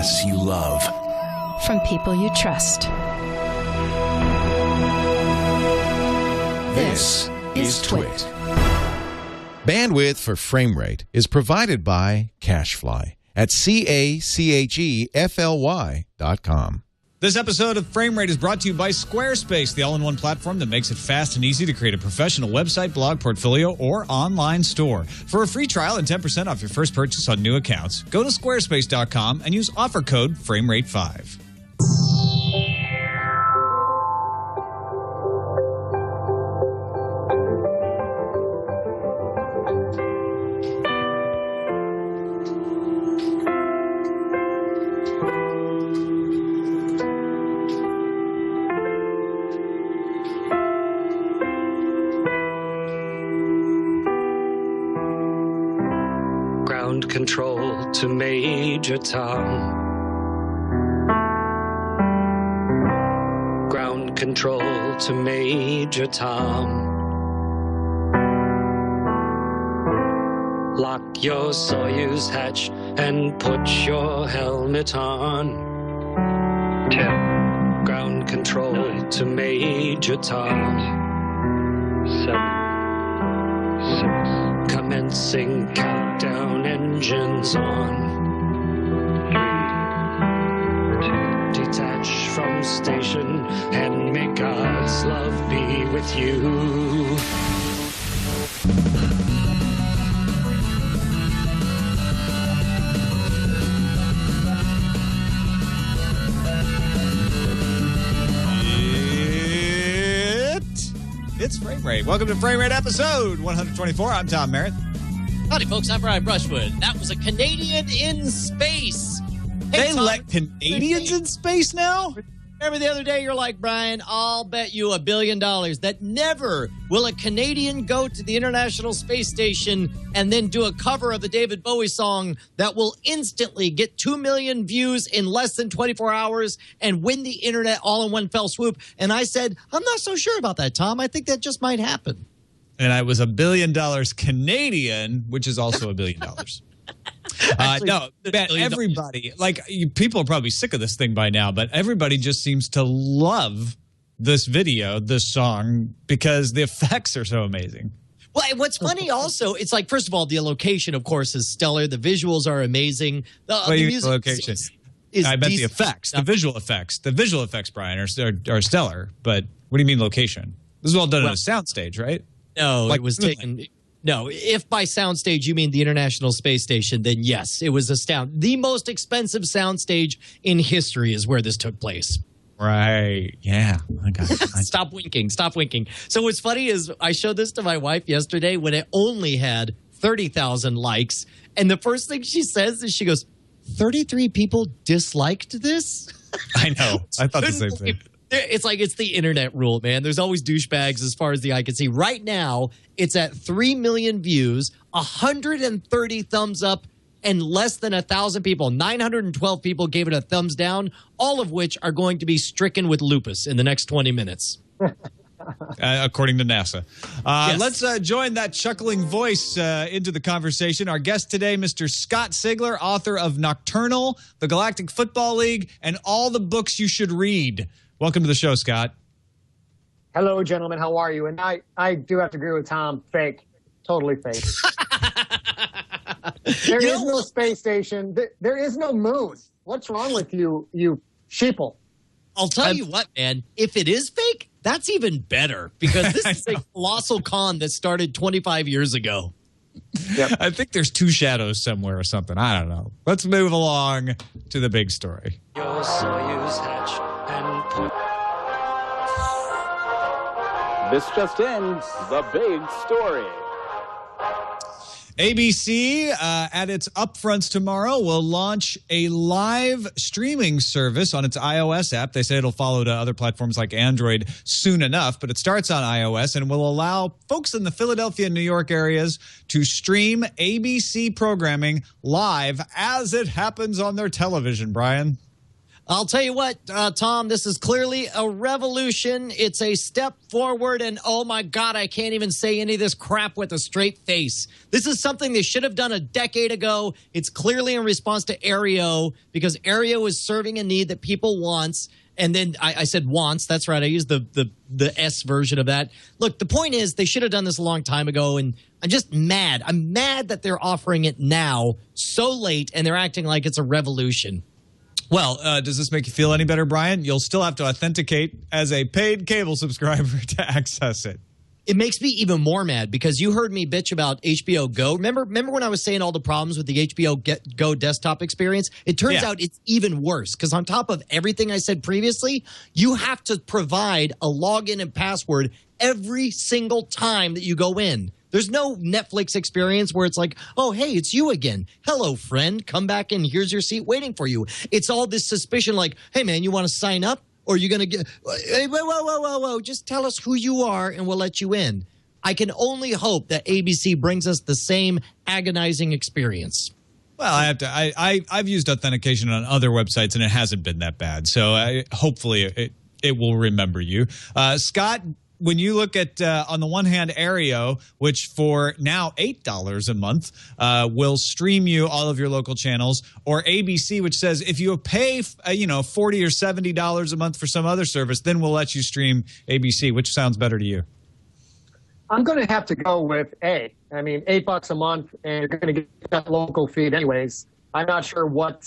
podcasts you love. From people you trust. This is Twit. Bandwidth for frame rate is provided by CacheFly at CacheFly.com. This episode of Frame Rate is brought to you by Squarespace, the all-in-one platform that makes it fast and easy to create a professional website, blog, portfolio, or online store. For a free trial and 10% off your first purchase on new accounts, go to squarespace.com and use offer code FrameRate5. Ground control to Major Tom. Ground control to Major Tom. Lock your Soyuz hatch and put your helmet on. 10. Ground control 9, to Major Tom. 8, 7, 6. Commencing countdown, engines on. 3, 2. Detach from station and may God's love be with you. It's Frame Rate. Welcome to Frame Rate episode 124. I'm Tom Merritt. Howdy, folks. I'm Brian Brushwood. That was a Canadian in space. Hey, They Tom, let Canadians in space now? remember the other day you're like, Brian, I'll bet you $1 billion that never will a Canadian go to the International Space Station and then do a cover of the David Bowie song that will instantly get 2 million views in less than 24 hours and win the internet all in one fell swoop. And I said, I'm not so sure about that, Tom. I think that just might happen. And I was $1 billion Canadian, which is also $1 billion. No, man, everybody, people are probably sick of this thing by now, but everybody just seems to love this video, this song, because the effects are so amazing. Well, what's funny also, it's like, first of all, the location, of course, is stellar. The visuals are amazing. The music location. is I meant the decent. effects, the visual effects. The visual effects, Brian, are stellar. But what do you mean location? This is all done on a soundstage, right? No, it was taken. No, if by soundstage you mean the International Space Station, then yes, it was the most expensive soundstage in history is where this took place. Right. Yeah. I got it. Stop winking. Stop winking. So what's funny is I showed this to my wife yesterday when it only had 30,000 likes. And the first thing she says is she goes, 33 people disliked this? I know. I thought the same thing. It's like it's the internet rule, man. There's always douchebags as far as the eye can see. Right now, it's at 3 million views, 130 thumbs up, and less than 1,000 people. 912 people gave it a thumbs down, all of which are going to be stricken with lupus in the next 20 minutes. According to NASA. Yes. Let's join that chuckling voice into the conversation. Our guest today, Mr. Scott Sigler, author of Nocturnal, The Galactic Football League, and all the books you should read. Welcome to the show, Scott. Hello, gentlemen. How are you? And I do have to agree with Tom. Fake. Totally fake. There is no space station. There is no moon. What's wrong with you, you sheeple? I'll tell you what, man. If it is fake, that's even better because this is a colossal con that started 25 years ago. Yep. I think there's two shadows somewhere or something. I don't know. Let's move along to the big story. Your Soyuz hatch and put. This just in, the big story. ABC, at its upfronts tomorrow, will launch a live streaming service on its iOS app. They say it'll follow to other platforms like Android soon enough, but it starts on iOS and will allow folks in the Philadelphia and New York areas to stream ABC programming live as it happens on their television, Brian. I'll tell you what, Tom, this is clearly a revolution. It's a step forward, and oh my God, I can't even say any of this crap with a straight face. This is something they should have done a decade ago. It's clearly in response to Aereo, because Aereo is serving a need that people wants. And then I said wants. That's right. I used the S version of that. Look, the point is they should have done this a long time ago, and I'm just mad. I'm mad that they're offering it now so late, and they're acting like it's a revolution. Well, does this make you feel any better, Brian? You'll still have to authenticate as a paid cable subscriber to access it. It makes me even more mad because you heard me bitch about HBO Go. Remember when I was saying all the problems with the HBO Go desktop experience? It turns out it's even worse because on top of everything I said previously, you have to provide a login and password every single time that you go in. There's no Netflix experience where it's like, oh, hey, it's you again. Hello, friend. Come back and here's your seat waiting for you. It's all this suspicion like, hey, man, you want to sign up? Or are you going to get, hey, whoa. Just tell us who you are and we'll let you in. I can only hope that ABC brings us the same agonizing experience. Well, I've used authentication on other websites and it hasn't been that bad. So hopefully it will remember you. Scott, when you look at, on the one hand, Aereo, which for now $8 a month will stream you all of your local channels, or ABC, which says if you pay, $40 or $70 a month for some other service, then we'll let you stream ABC. Which sounds better to you? I'm going to have to go with A. I mean, $8 a month, and you're going to get that local feed anyways. I'm not sure what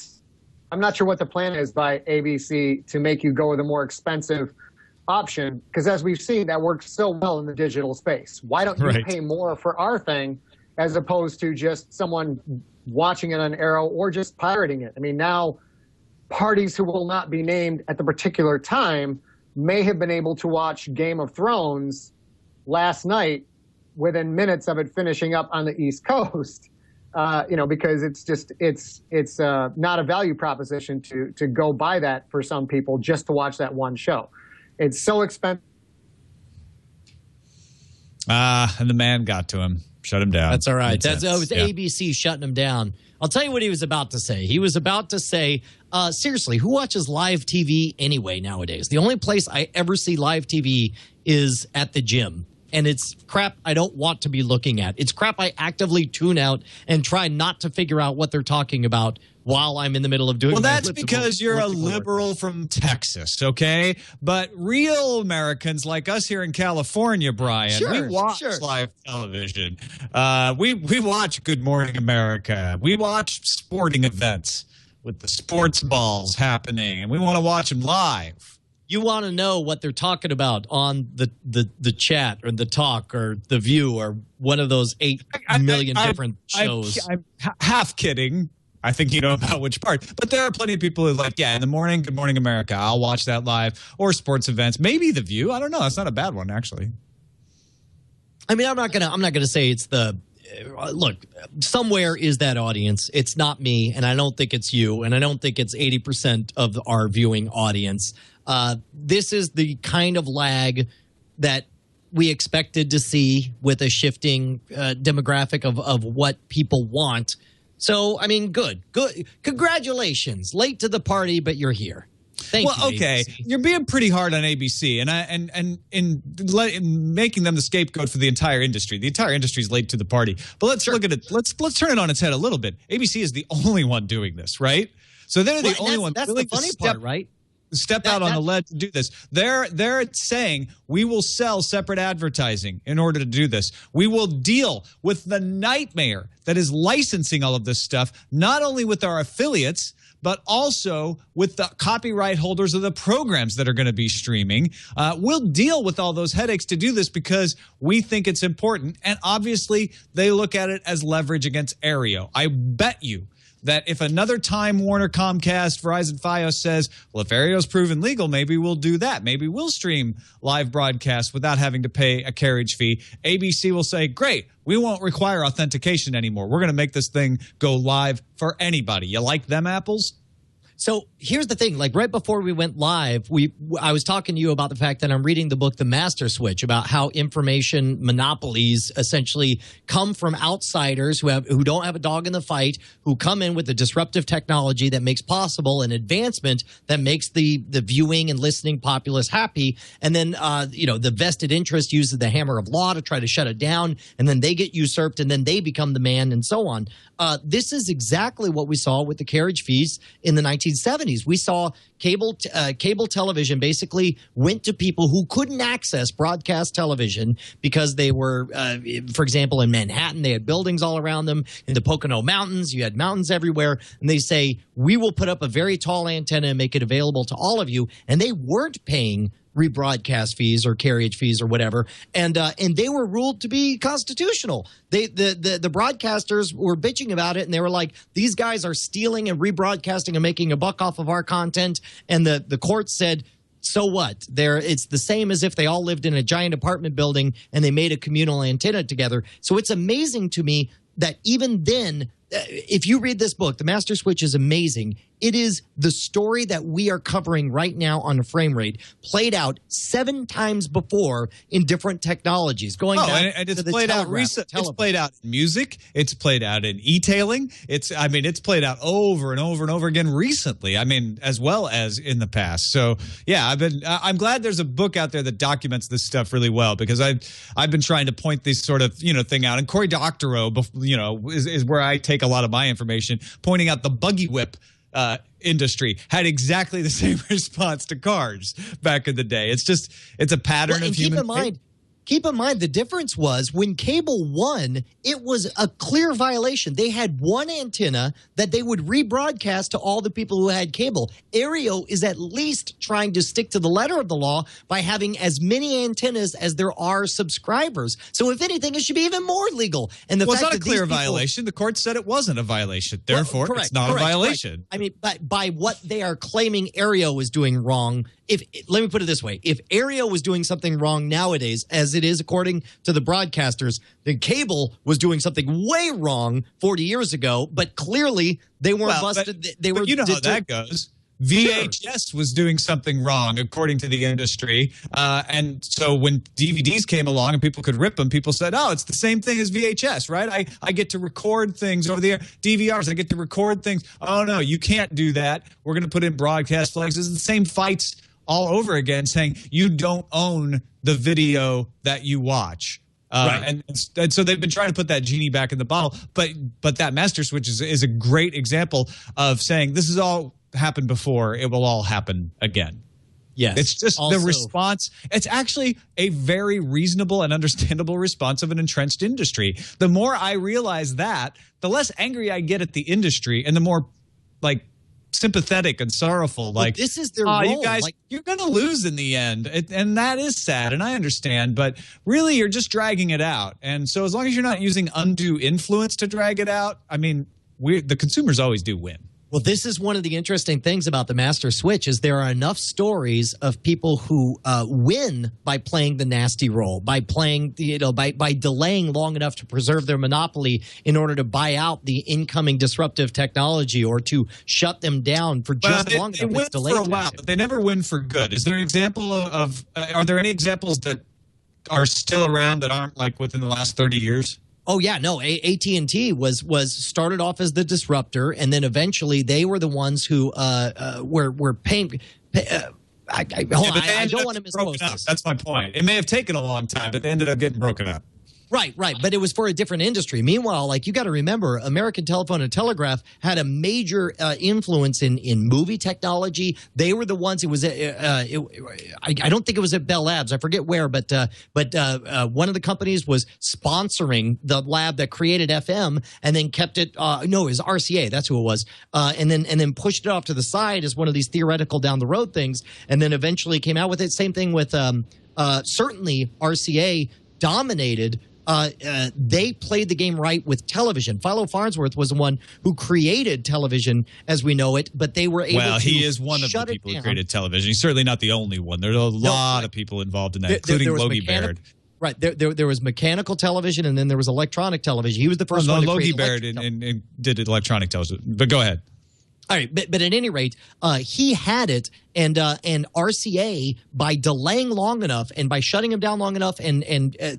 the plan is by ABC to make you go with a more expensive option, because as we've seen, that works so well in the digital space. Why don't you pay more for our thing as opposed to just someone watching it on Aero or just pirating it? I mean, now parties who will not be named at the particular time may have been able to watch Game of Thrones last night within minutes of it finishing up on the East Coast, because it's not a value proposition to go buy that for some people just to watch that one show. It's so expensive. And the man got to him. Shut him down. That's all right. That was ABC shutting him down. I'll tell you what he was about to say. He was about to say, seriously, who watches live TV anyway nowadays? The only place I ever see live TV is at the gym. And it's crap I don't want to be looking at. It's crap I actively tune out and try not to figure out what they're talking about while I'm in the middle of doing. Well, that's because you're a liberal from Texas, okay? But real Americans like us here in California, Brian, we watch live television. We watch Good Morning America. We watch sporting events with the sports balls happening, and we want to watch them live. You want to know what they're talking about on the chat or the talk or the View or one of those 8 million different shows. I'm half kidding. I think you know about which part. But there are plenty of people who are like, in the morning, Good Morning America, I'll watch that live. Or sports events. Maybe The View. I don't know. It's not a bad one, actually. I mean, I'm not gonna say it's the look, somewhere is that audience. It's not me, and I don't think it's you, and I don't think it's 80% of our viewing audience. This is the kind of lag that we expected to see with a shifting demographic of what people want. So, I mean, good. Congratulations. Late to the party, but you're here. Thank you. Well, okay, ABC. You're being pretty hard on ABC, and in making them the scapegoat for the entire industry. The entire industry is late to the party. But let's look at it. Let's turn it on its head a little bit. ABC is the only one doing this, right? So they're the only one. That's the funny part, right? Step out on the ledge to do this. They're saying we will sell separate advertising in order to do this. We will deal with the nightmare that is licensing all of this stuff, not only with our affiliates, but also with the copyright holders of the programs that are going to be streaming. We'll deal with all those headaches to do this because we think it's important. And obviously, they look at it as leverage against Aereo. I bet you that if another Time Warner, Comcast, Verizon, Fios says, well, if Aereo's proven legal, maybe we'll do that. Maybe we'll stream live broadcasts without having to pay a carriage fee. ABC will say, great, we won't require authentication anymore. We're going to make this thing go live for anybody. You like them apples? So here's the thing, like right before we went live, I was talking to you about the fact that I'm reading the book, The Master Switch, about how information monopolies essentially come from outsiders who don't have a dog in the fight, who come in with a disruptive technology that makes possible an advancement that makes the viewing and listening populace happy. And then, the vested interest uses the hammer of law to try to shut it down. And then they get usurped and then they become the man and so on. This is exactly what we saw with the carriage fees in the 1970s. We saw cable television basically went to people who couldn't access broadcast television because they were, for example, in Manhattan, they had buildings all around them. In the Pocono Mountains, you had mountains everywhere. And they say, we will put up a very tall antenna and make it available to all of you. And they weren't paying rebroadcast fees or carriage fees or whatever, and they were ruled to be constitutional. The broadcasters were bitching about it, and they were like, these guys are stealing and rebroadcasting and making a buck off of our content. And the court said, so what? It's the same as if they all lived in a giant apartment building and they made a communal antenna together. So it's amazing to me that even then, if you read this book, The Master Switch is amazing. It is the story that we are covering right now on Frame Rate, played out 7 times before in different technologies. Going back and to it's the played out telegraph, It's played out in music. It's played out in e-tailing. It's played out over and over and over again recently. I mean, as well as in the past. So yeah, I'm glad there's a book out there that documents this stuff really well, because I've been trying to point this sort of thing out. And Cory Doctorow, is where I take a lot of my information, pointing out the buggy whip industry had exactly the same response to cars back in the day. It's a pattern of human. Keep in mind, the difference was when cable won, it was a clear violation. They had one antenna that they would rebroadcast to all the people who had cable. Aereo is at least trying to stick to the letter of the law by having as many antennas as there are subscribers. So if anything, it should be even more legal. And it's not a clear violation. The court said it wasn't a violation. Therefore, it's not a violation. Correct. I mean, by what they are claiming Aereo is doing wrong, let me put it this way. If Aereo was doing something wrong nowadays, as it is according to the broadcasters, then cable was doing something way wrong 40 years ago, but clearly they weren't busted. But you know how that goes. VHS was doing something wrong, according to the industry. And so when DVDs came along and people could rip them, people said, oh, it's the same thing as VHS, right? I get to record things over the air. DVRs, I get to record things. Oh, no, you can't do that. We're going to put in broadcast flags. It's the same fights all over again, saying you don't own the video that you watch. Right. And so they've been trying to put that genie back in the bottle. But that Master Switch is a great example of saying this has all happened before. It will all happen again. Yes. It's just the response. It's actually a very reasonable and understandable response of an entrenched industry. The more I realize that, the less angry I get at the industry and the more sympathetic and sorrowful. This is their role. You guys, you're going to lose in the end. And that is sad, and I understand. But really, you're just dragging it out. And so as long as you're not using undue influence to drag it out, I mean, the consumers always do win. Well, this is one of the interesting things about the Master Switch is there are enough stories of people who win by playing the nasty role, by playing, by delaying long enough to preserve their monopoly in order to buy out the incoming disruptive technology or to shut them down for just long enough. They win for a while, but they never win for good. Is there an example of are there any examples that are still around that aren't within the last 30 years? Oh yeah, no. AT&T was started off as the disruptor, and then eventually they were the ones who were paying. I don't want to misquote this. That's my point. It may have taken a long time, but they ended up getting broken up. Right. But it was for a different industry. Meanwhile, you got to remember, American Telephone and Telegraph had a major influence in movie technology. They were the ones. It was. I don't think it was at Bell Labs. I forget where, but one of the companies was sponsoring the lab that created FM, and then kept it. No, it was RCA. That's who it was. And then pushed it off to the side as one of these theoretical down the road things, and then eventually came out with it. Same thing with certainly RCA dominated. They played the game right with television. Philo Farnsworth was the one who created television as we know it, but they were able to Well, he is one of the people who created television. He's certainly not the only one. There's a lot of people involved in that, including Logie Baird. Right. There was mechanical television, and then there was elotronic television. He was the first one to Logie create Baird did electronic television. But go ahead. All right, but at any rate, he had it, and RCA, by delaying long enough and by shutting him down long enough, and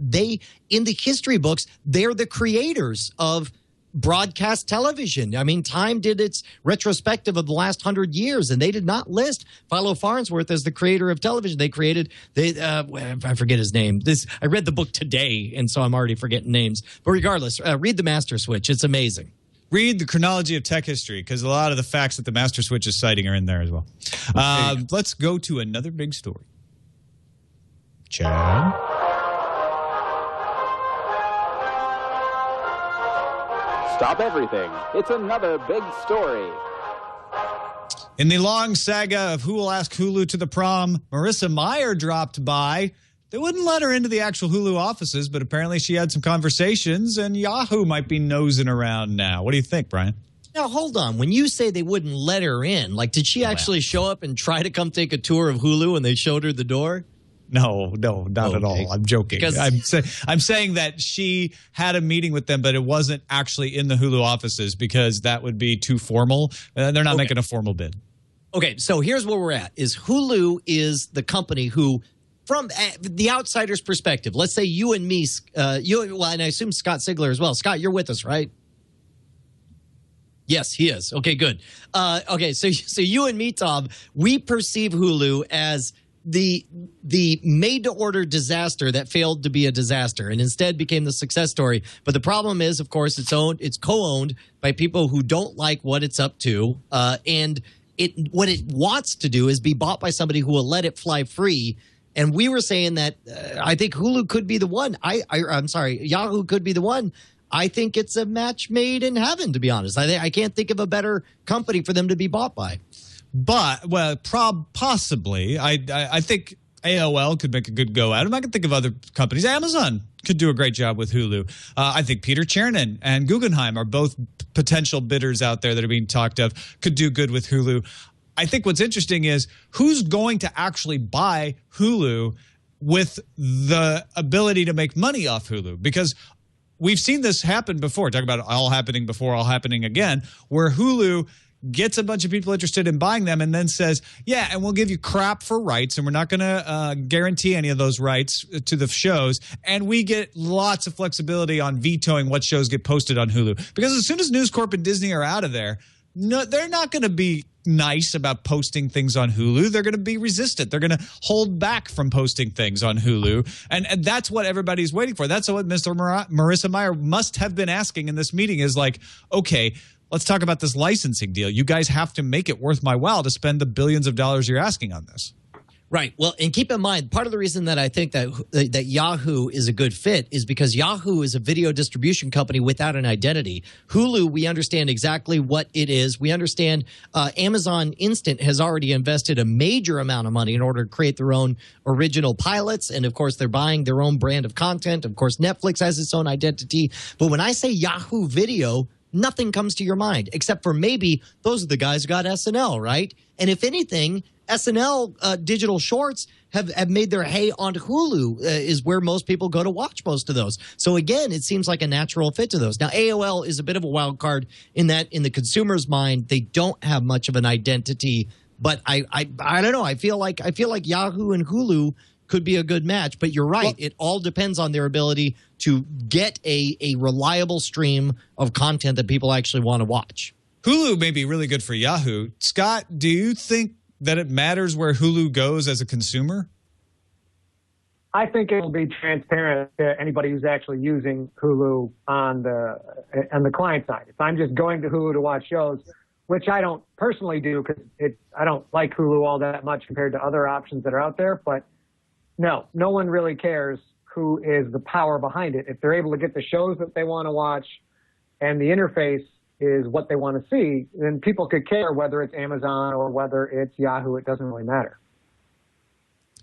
they, in the history books, they're the creators of broadcast television. I mean, Time did its retrospective of the last 100 years, and they did not list Philo Farnsworth as the creator of television. They created, I forget his name. I read the book today, and so I'm already forgetting names. But regardless, read The Master Switch. It's amazing. Read the chronology of tech history, because a lot of the facts that the Master Switch is citing are in there as well. Let's go to another big story. Chad? Stop everything. It's another big story. In the long saga of Who Will Ask Hulu to the Prom, Marissa Mayer dropped by. They wouldn't let her into the actual Hulu offices, but apparently she had some conversations, and Yahoo might be nosing around now. What do you think, Brian? Now, hold on. When you say they wouldn't let her in, like, did she actually show up and try to come take a tour of Hulu and they showed her the door? No, not at all. I'm joking. I'm saying that she had a meeting with them, but it wasn't actually in the Hulu offices because that would be too formal. They're not making a formal bid. Okay, so here's where we're at. Is Hulu is the company who, from the outsider's perspective, let's say you and me, and I assume Scott Sigler as well. Scott, you're with us, right? Yes, he is. Okay, good. Okay, so you and me, Tom, we perceive Hulu as the made-to-order disaster that failed to be a disaster and instead became the success story. But the problem is, of course, it's co-owned by people who don't like what it's up to, and what it wants to do is be bought by somebody who will let it fly free. And we were saying that I think Hulu could be the one. I'm sorry, Yahoo could be the one. I think it's a match made in heaven, to be honest. I can't think of a better company for them to be bought by. But, well, possibly. I think AOL could make a good go at them. I can think of other companies. Amazon could do a great job with Hulu. I think Peter Chernin and Guggenheim are both potential bidders out there that are being talked of, could do good with Hulu. I think what's interesting is who's going to actually buy Hulu with the ability to make money off Hulu? Because we've seen this happen before. Talk about all happening before, all happening again, where Hulu gets a bunch of people interested in buying them and then says, yeah, and we'll give you crap for rights, and we're not going to guarantee any of those rights to the shows, and we get lots of flexibility on vetoing what shows get posted on Hulu. Because as soon as News Corp and Disney are out of there, no, they're not going to be nice about posting things on Hulu. They're going to be resistant. They're going to hold back from posting things on Hulu. And that's what everybody's waiting for. That's what Mr. Marissa Mayer must have been asking in this meeting is like, okay, let's talk about this licensing deal. You guys have to make it worth my while to spend the billions of dollars you're asking on this. Right. Well, and keep in mind, part of the reason that I think that Yahoo is a good fit is because Yahoo is a video distribution company without an identity. Hulu, we understand exactly what it is. We understand Amazon Instant has already invested a major amount of money in order to create their own original pilots. And, of course, they're buying their own brand of content. Of course, Netflix has its own identity. But when I say Yahoo Video, nothing comes to your mind except for maybe those are the guys who got SNL, right? And if anything, SNL digital shorts have made their hay on Hulu is where most people go to watch most of those. So again, it seems like a natural fit to those. Now, AOL is a bit of a wild card in that in the consumer's mind, they don't have much of an identity. But I don't know. I feel like Yahoo and Hulu could be a good match. But you're right. Well, it all depends on their ability to get a reliable stream of content that people actually want to watch. Hulu may be really good for Yahoo. Scott, do you think that it matters where Hulu goes as a consumer? I think it will be transparent to anybody who's actually using Hulu on the client side. If I'm just going to Hulu to watch shows, which I don't personally do because I don't like Hulu all that much compared to other options that are out there, but no one really cares who is the power behind it. If they're able to get the shows that they want to watch and the interface is what they want to see, then people could care whether it's Amazon or whether it's Yahoo. It doesn't really matter.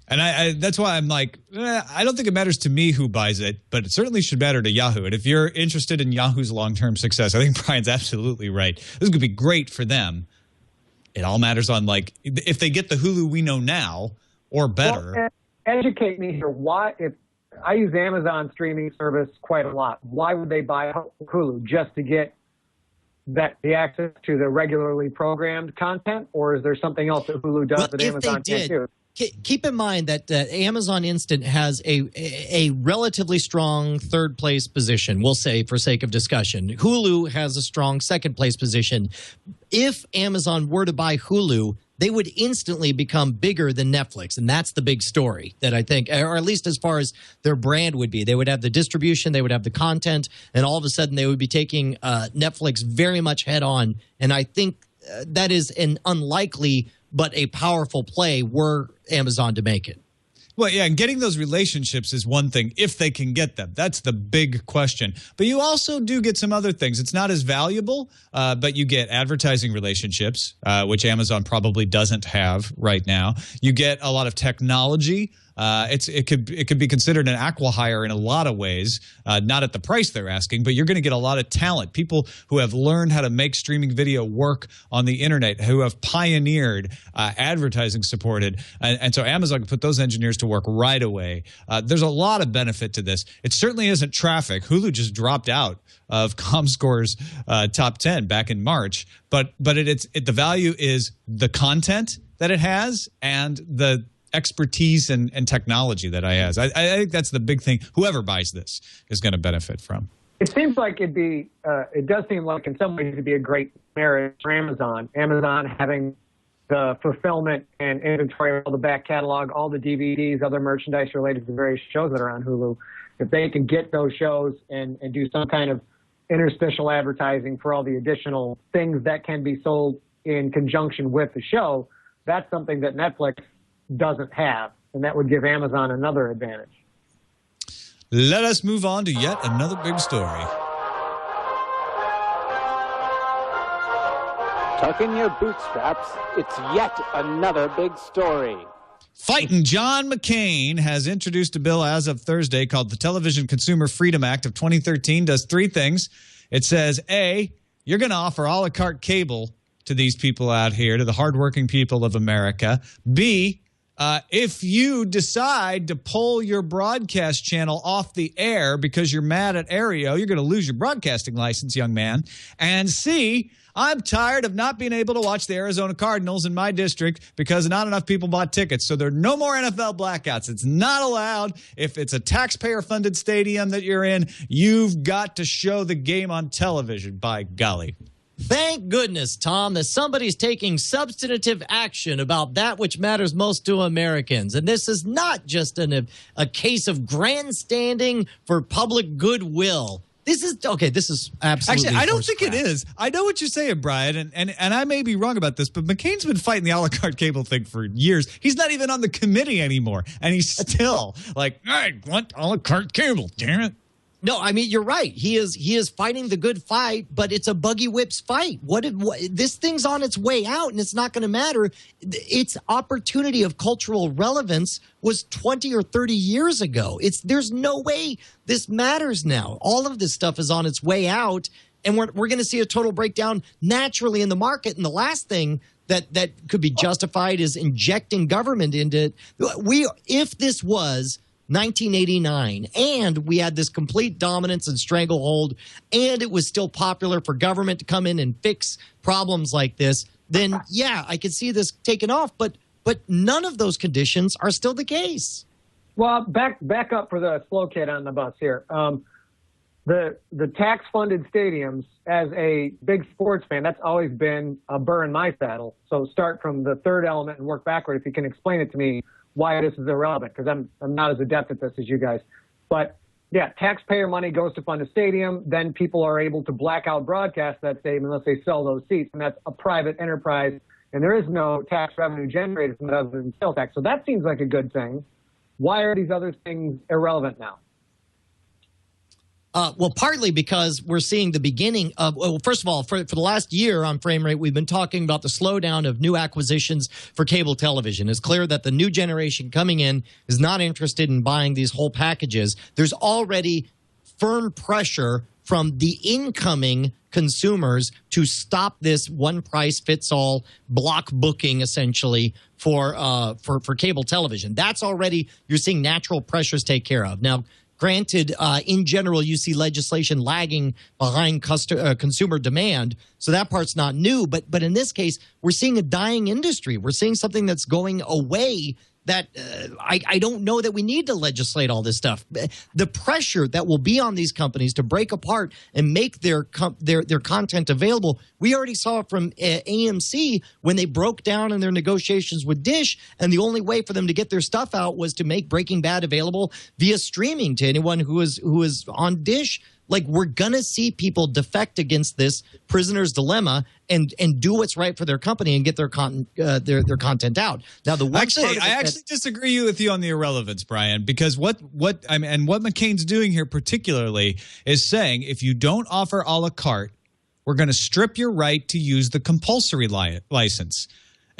And I that's why I'm like, I don't think it matters to me who buys it, but it certainly should matter to Yahoo. And if you're interested in Yahoo's long-term success, I think Brian's absolutely right. This could be great for them. It all matters on, like, if they get the Hulu we know now or better. Well, educate me here. Why, if I use Amazon streaming service quite a lot, why would they buy Hulu? Just to get that the access to the regularly programmed content, or is there something else that Hulu does that Amazon can't do? Keep in mind that Amazon Instant has a relatively strong third place position, we'll say for sake of discussion. Hulu has a strong second place position. If Amazon were to buy Hulu, they would instantly become bigger than Netflix. And that's the big story that I think, or at least as far as their brand would be. They would have the distribution, they would have the content, and all of a sudden they would be taking Netflix very much head on. And I think that is an unlikely but a powerful play were Amazon to make it. Well, yeah, and getting those relationships is one thing, if they can get them. That's the big question. But you also do get some other things. It's not as valuable, but you get advertising relationships, which Amazon probably doesn't have right now. You get a lot of technology. It could be considered an acqui-hire in a lot of ways, not at the price they're asking, but you're going to get a lot of talent, people who have learned how to make streaming video work on the internet, who have pioneered advertising supported, and so Amazon can put those engineers to work right away. There's a lot of benefit to this. It certainly isn't traffic. Hulu just dropped out of ComScore's top 10 back in March, but the value is the content that it has and the expertise and technology that I has. I think that's the big thing. Whoever buys this is going to benefit from. It seems like it does seem like in some ways it'd be a great marriage for Amazon. Amazon having the fulfillment and inventory of all the back catalog, all the DVDs, other merchandise related to the various shows that are on Hulu. If they can get those shows and do some kind of interstitial advertising for all the additional things that can be sold in conjunction with the show, that's something that Netflix doesn't have, and that would give Amazon another advantage. Let us move on to yet another big story. Tuck in your bootstraps. It's yet another big story. Fighting John McCain has introduced a bill as of Thursday called the Television Consumer Freedom Act of 2013. Does three things. It says, A, you're going to offer a la carte cable to these people out here, to the hardworking people of America. B, if you decide to pull your broadcast channel off the air because you're mad at Aereo, you're going to lose your broadcasting license, young man. And C, I'm tired of not being able to watch the Arizona Cardinals in my district because not enough people bought tickets. So there are no more NFL blackouts. It's not allowed. If it's a taxpayer-funded stadium that you're in, you've got to show the game on television, by golly. Thank goodness, Tom, that somebody's taking substantive action about that which matters most to Americans. And this is not just a case of grandstanding for public goodwill. This is absolutely. Actually, I don't think it is. I know what you're saying, Brian, and I may be wrong about this, but McCain's been fighting the a la carte cable thing for years. He's not even on the committee anymore, and he's still like, I want a la carte cable, damn it. No, I mean, you're right. He is fighting the good fight, but it's a buggy whips fight. This thing's on its way out, and it's not going to matter. Its opportunity of cultural relevance was 20 or 30 years ago. There's no way this matters now. All of this stuff is on its way out, and we're going to see a total breakdown naturally in the market. And the last thing that could be justified is injecting government into it. If this was 1989, and we had this complete dominance and stranglehold, and it was still popular for government to come in and fix problems like this, then yeah, I could see this taking off, but none of those conditions are still the case. Well, back up for the slow kid on the bus here. The tax-funded stadiums, as a big sports fan, that's always been a burr in my saddle. So start from the third element and work backward if you can explain it to me why this is irrelevant, because I'm not as adept at this as you guys. But yeah, taxpayer money goes to fund a stadium, then people are able to black out broadcast that stadium unless they sell those seats, and that's a private enterprise, and there is no tax revenue generated from it other than sales tax. So that seems like a good thing. Why are these other things irrelevant now? Well, partly because we're seeing the beginning of, well, first of all, for the last year on Frame Rate, we've been talking about the slowdown of new acquisitions for cable television. It's clear that the new generation coming in is not interested in buying these whole packages. There's already firm pressure from the incoming consumers to stop this one price fits all block booking essentially for cable television. That's already, you're seeing natural pressures take care of. Now, Granted, in general, you see legislation lagging behind consumer demand, so that part's not new. But in this case, we're seeing a dying industry. We're seeing something that's going away that I don't know that we need to legislate all this stuff. The pressure that will be on these companies to break apart and make their content available, we already saw it from AMC when they broke down in their negotiations with Dish, and the only way for them to get their stuff out was to make Breaking Bad available via streaming to anyone who is on Dish. Like, we're gonna see people defect against this prisoner's dilemma and do what's right for their company and get their content out. Now, I actually disagree with you on the irrelevance, Brian, because what McCain's doing here particularly is saying if you don't offer a la carte, we're going to strip your right to use the compulsory license.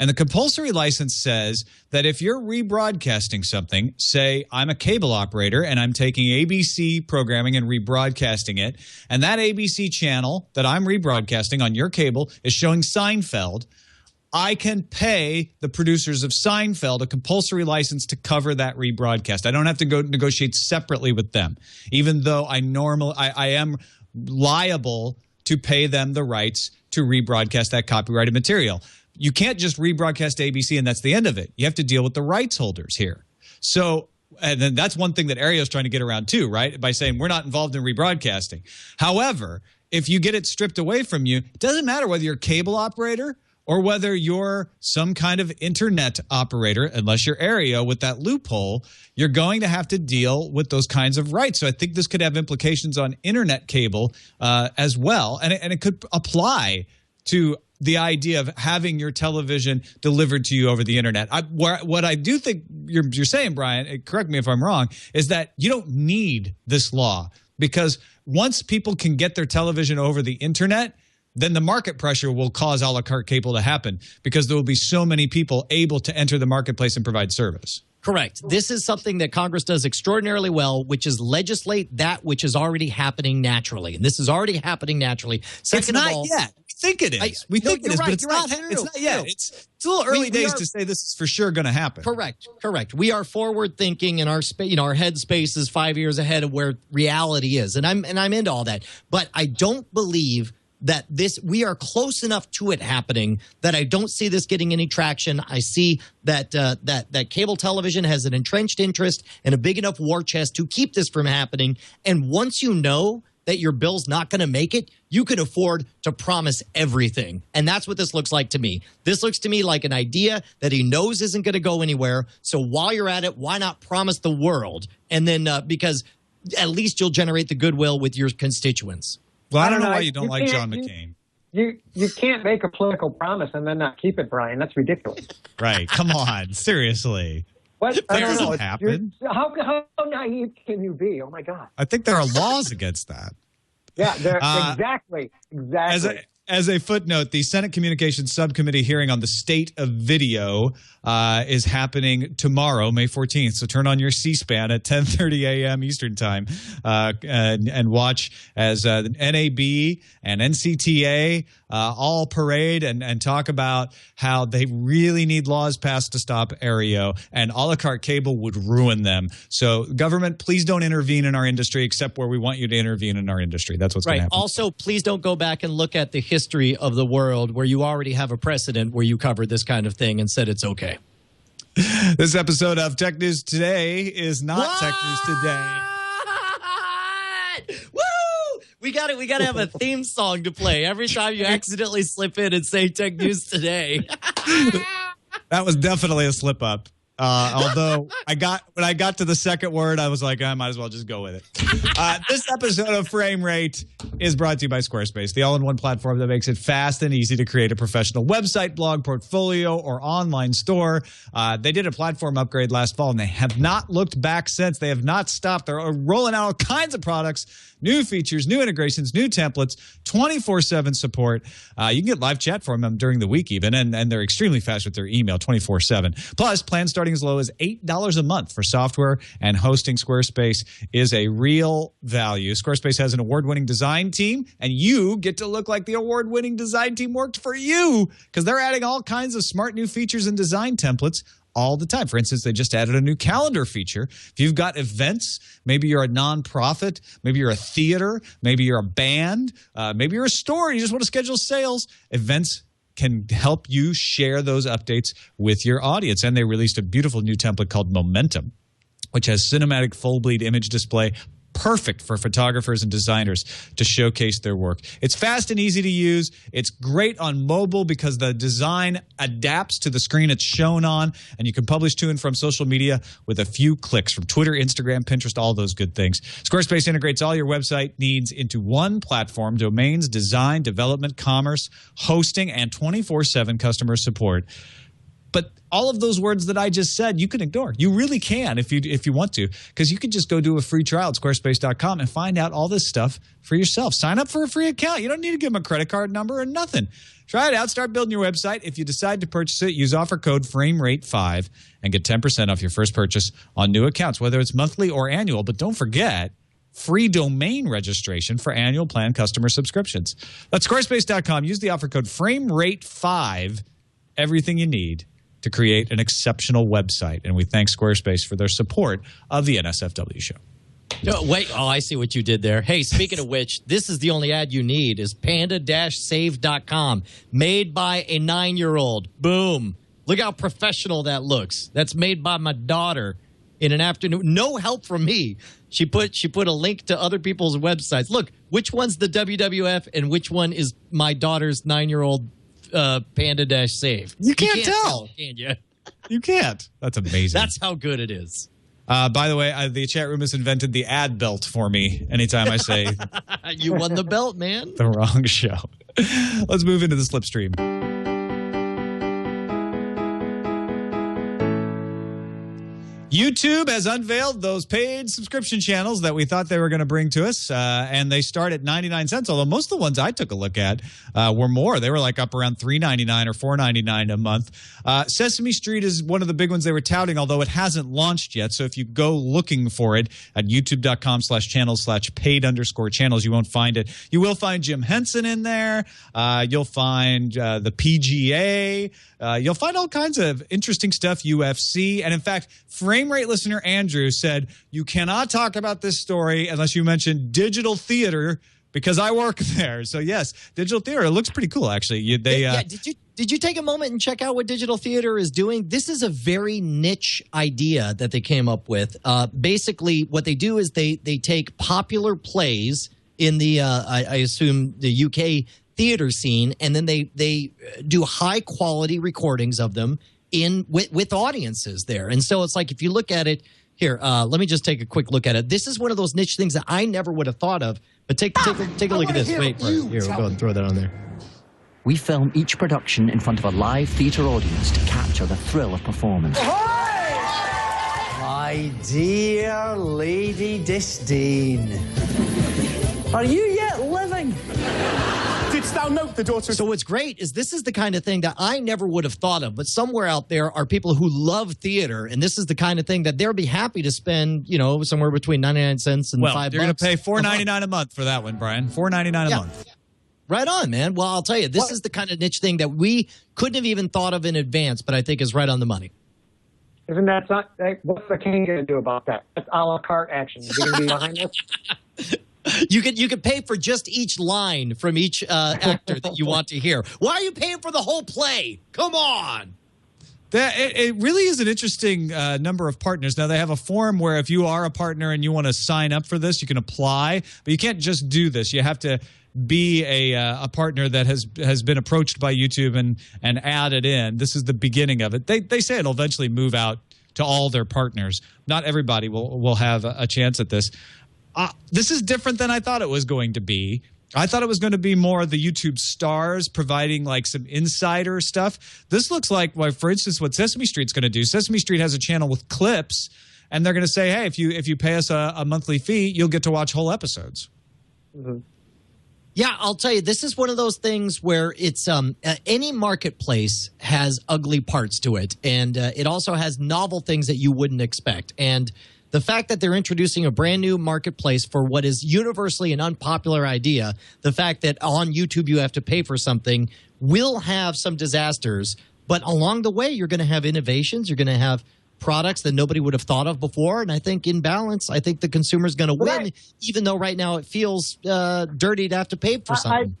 And the compulsory license says that if you're rebroadcasting something, say I'm a cable operator and I'm taking ABC programming and rebroadcasting it, and that ABC channel that I'm rebroadcasting on your cable is showing Seinfeld, I can pay the producers of Seinfeld a compulsory license to cover that rebroadcast. I don't have to go negotiate separately with them, even though I am liable to pay them the rights to rebroadcast that copyrighted material. You can't just rebroadcast ABC and that's the end of it. You have to deal with the rights holders here. So, and then that's one thing that Areo's trying to get around too, right? By saying we're not involved in rebroadcasting. However, if you get it stripped away from you, it doesn't matter whether you're a cable operator or whether you're some kind of internet operator, unless you're Aereo with that loophole, you're going to have to deal with those kinds of rights. So I think this could have implications on internet cable as well. And it could apply to the idea of having your television delivered to you over the internet. What I do think you're saying, Brian, correct me if I'm wrong, is that you don't need this law, because once people can get their television over the internet, then the market pressure will cause a la carte cable to happen, because there will be so many people able to enter the marketplace and provide service. Correct. This is something that Congress does extraordinarily well, which is legislate that which is already happening naturally. And this is already happeing naturally. Second of all, yet. We think it is. We think it is, but it's not yet. It's a little early days to say this is for sure going to happen. Correct. We are forward thinking, and our headspace is 5 years ahead of where reality is. And I'm into all that. But I don't believe that we are close enough to it happening that I don't see this getting any traction. I see that that cable television has an entrenched interest and a big enough war chest to keep this from happening. And once you know that your bill's not going to make it, you can afford to promise everything. And that's what this looks like to me. This looks to me like an idea that he knows isn't going to go anywhere. So while you're at it, why not promise the world? And then because at least you'll generate the goodwill with your constituents. Well, I don't know why you don't like John McCain. You can't make a political promise and then not keep it, Brian. That's ridiculous. Right. Come on. Seriously. What? That doesn't happen. How naive can you be? Oh, my God. I think there are laws against that. Yeah, exactly. As a footnote, the Senate Communications Subcommittee hearing on the state of video is happening tomorrow, May 14th. So turn on your C-SPAN at 10:30 a.m. Eastern Time and watch as NAB and NCTA all parade and talk about how they really need laws passed to stop Aereo, and a la carte cable would ruin them. So government, please don't intervene in our industry except where we want you to intervene in our industry. That's what's going to happen. Also, please don't go back and look at the history of the world where you already have a precedent where you covered this kind of thing and said it's okay. This episode of Tech News Today is not Tech News Today. Woo! We got to have a theme song to play every time you accidentally slip in and say Tech News Today. That was definitely a slip up. Although when I got to the second word, I was like, I might as well just go with it. This episode of Frame Rate is brought to you by Squarespace, the all-in-one platform that makes it fast and easy to create a professional website, blog, portfolio, or online store. They did a platform upgrade last fall, and they have not looked back since. They have not stopped. They're rolling out all kinds of products, new features, new integrations, new templates, 24/7 support. You can get live chat from them during the week even, and they're extremely fast with their email 24/7. Plus, plans starting as low as $8 a month for software and hosting. Squarespace is a real value. Squarespace has an award-winning design team, and you get to look like the award-winning design team worked for you, because they're adding all kinds of smart new features and design templates all the time. For instance, they just added a new calendar feature. If you've got events, maybe you're a nonprofit, maybe you're a theater, maybe you're a band, maybe you're a store, and you just want to schedule sales, events can help you share those updates with your audience. And they released a beautiful new template called Momentum, which has cinematic full bleed image display, perfect for photographers and designers to showcase their work. It's fast and easy to use. It's great on mobile because the design adapts to the screen it's shown on, and you can publish to and from social media with a few clicks from Twitter, Instagram, Pinterest, all those good things. Squarespace integrates all your website needs into one platform: domains, design, development, commerce, hosting, and 24/7 customer support. But all of those words that I just said, you can ignore. You really can if you want to, because you can just go do a free trial at squarespace.com and find out all this stuff for yourself. Sign up for a free account. You don't need to give them a credit card number or nothing. Try it out. Start building your website. If you decide to purchase it, use offer code FRAMERATE5 and get 10% off your first purchase on new accounts, whether it's monthly or annual. But don't forget, free domain registration for annual plan customer subscriptions. That's squarespace.com. Use the offer code FRAMERATE5. Everything you need to create an exceptional website. And we thank Squarespace for their support of the NSFW show. No, wait. Oh, I see what you did there. Hey, speaking of which, this is the only ad you need is panda-save.com, made by a 9-year-old. Boom. Look how professional that looks. That's made by my daughter in an afternoon. No help from me. She put a link to other people's websites. Look, which one's the WWF and which one is my daughter's 9-year-old panda-save. You can't tell, can you? You can't. That's amazing. That's how good it is. By the way, the chat room has invented the ad belt for me anytime I say you won the belt, man. The wrong show. Let's move into the slipstream. YouTube has unveiled those paid subscription channels that we thought they were going to bring to us, and they start at 99 cents, although most of the ones I took a look at were more. They were like up around $3.99 or $4.99 a month. Sesame Street is one of the big ones they were touting, although it hasn't launched yet, so if you go looking for it at youtube.com/channels/paid_channels, you won't find it. You will find Jim Henson in there. You'll find the PGA. You'll find all kinds of interesting stuff, UFC, and in fact, Frame Rate listener Andrew said, you cannot talk about this story unless you mention digital theater because I work there. So yes, digital theater, it looks pretty cool actually. Did you take a moment and check out what digital theater is doing? This is a very niche idea that they came up with. Basically, what they do is they take popular plays in the, I assume, the UK theater scene, and then they do high-quality recordings of them with audiences there. And so it's like, if you look at it here, let me just take a quick look at it. This is one of those niche things that I never would have thought of. But take a look at this. Wait, here, we'll go and throw that on there. We film each production in front of a live theatre audience to capture the thrill of performance. My dear Lady Disdain, are you yet living? Didst thou note the daughter? So what's great is this is the kind of thing that I never would have thought of, but somewhere out there are people who love theater, and this is the kind of thing that they'll be happy to spend, somewhere between 99 cents and $5. You're going to pay $4.99 a month for that one, Brian. $4.99 a month. Right on, man. Well, I'll tell you, this is the kind of niche thing that we couldn't have even thought of in advance, but I think is right on the money. Isn't that not? What's the king going to do about that? That's a la carte action. Is he going to be behind this? You could pay for just each line from each actor that you want to hear. Why are you paying for the whole play? Come on. It really is an interesting number of partners. Now, they have a form where if you are a partner and you want to sign up for this, you can apply. But you can't just do this. You have to be a partner that has been approached by YouTube and added in. This is the beginning of it. They say it'll eventually move out to all their partners. Not everybody will have a chance at this. This is different than I thought it was going to be. I thought it was going to be more the YouTube stars providing like some insider stuff. This looks like, for instance, what Sesame Street's going to do. Sesame Street has a channel with clips, and they're going to say, hey, if you pay us a monthly fee, you'll get to watch whole episodes. Mm-hmm. Yeah, I'll tell you, this is one of those things where it's any marketplace has ugly parts to it, and it also has novel things that you wouldn't expect. And the fact that they're introducing a brand new marketplace for what is universally an unpopular idea, the fact that on YouTube you have to pay for something, will have some disasters. But along the way, you're going to have innovations. You're going to have products that nobody would have thought of before. And I think in balance, I think the consumer's going to win, even though right now it feels dirty to have to pay for something.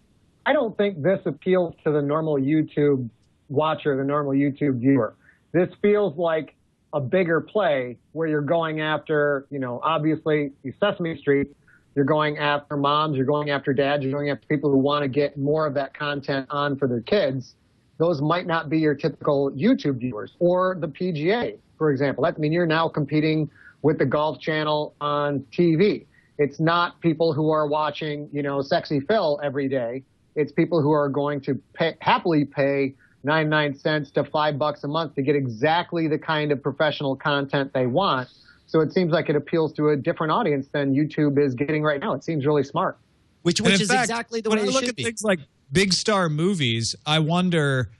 I don't think this appeals to the normal YouTube watcher, the normal YouTube viewer. This feels like a bigger play where you're going after, obviously Sesame Street. You're going after moms, you're going after dads, you're going after people who want to get more of that content on for their kids. Those might not be your typical YouTube viewers or the PGA, for example. You're now competing with the Golf Channel on TV. It's not people who are watching, Sexy Phil every day. It's people who are going to happily pay 99 cents to $5 a month to get exactly the kind of professional content they want. So it seems like it appeals to a different audience than YouTube is getting right now. It seems really smart. Which is fact, exactly the way it should be. When I look at things like big star movies, I wonder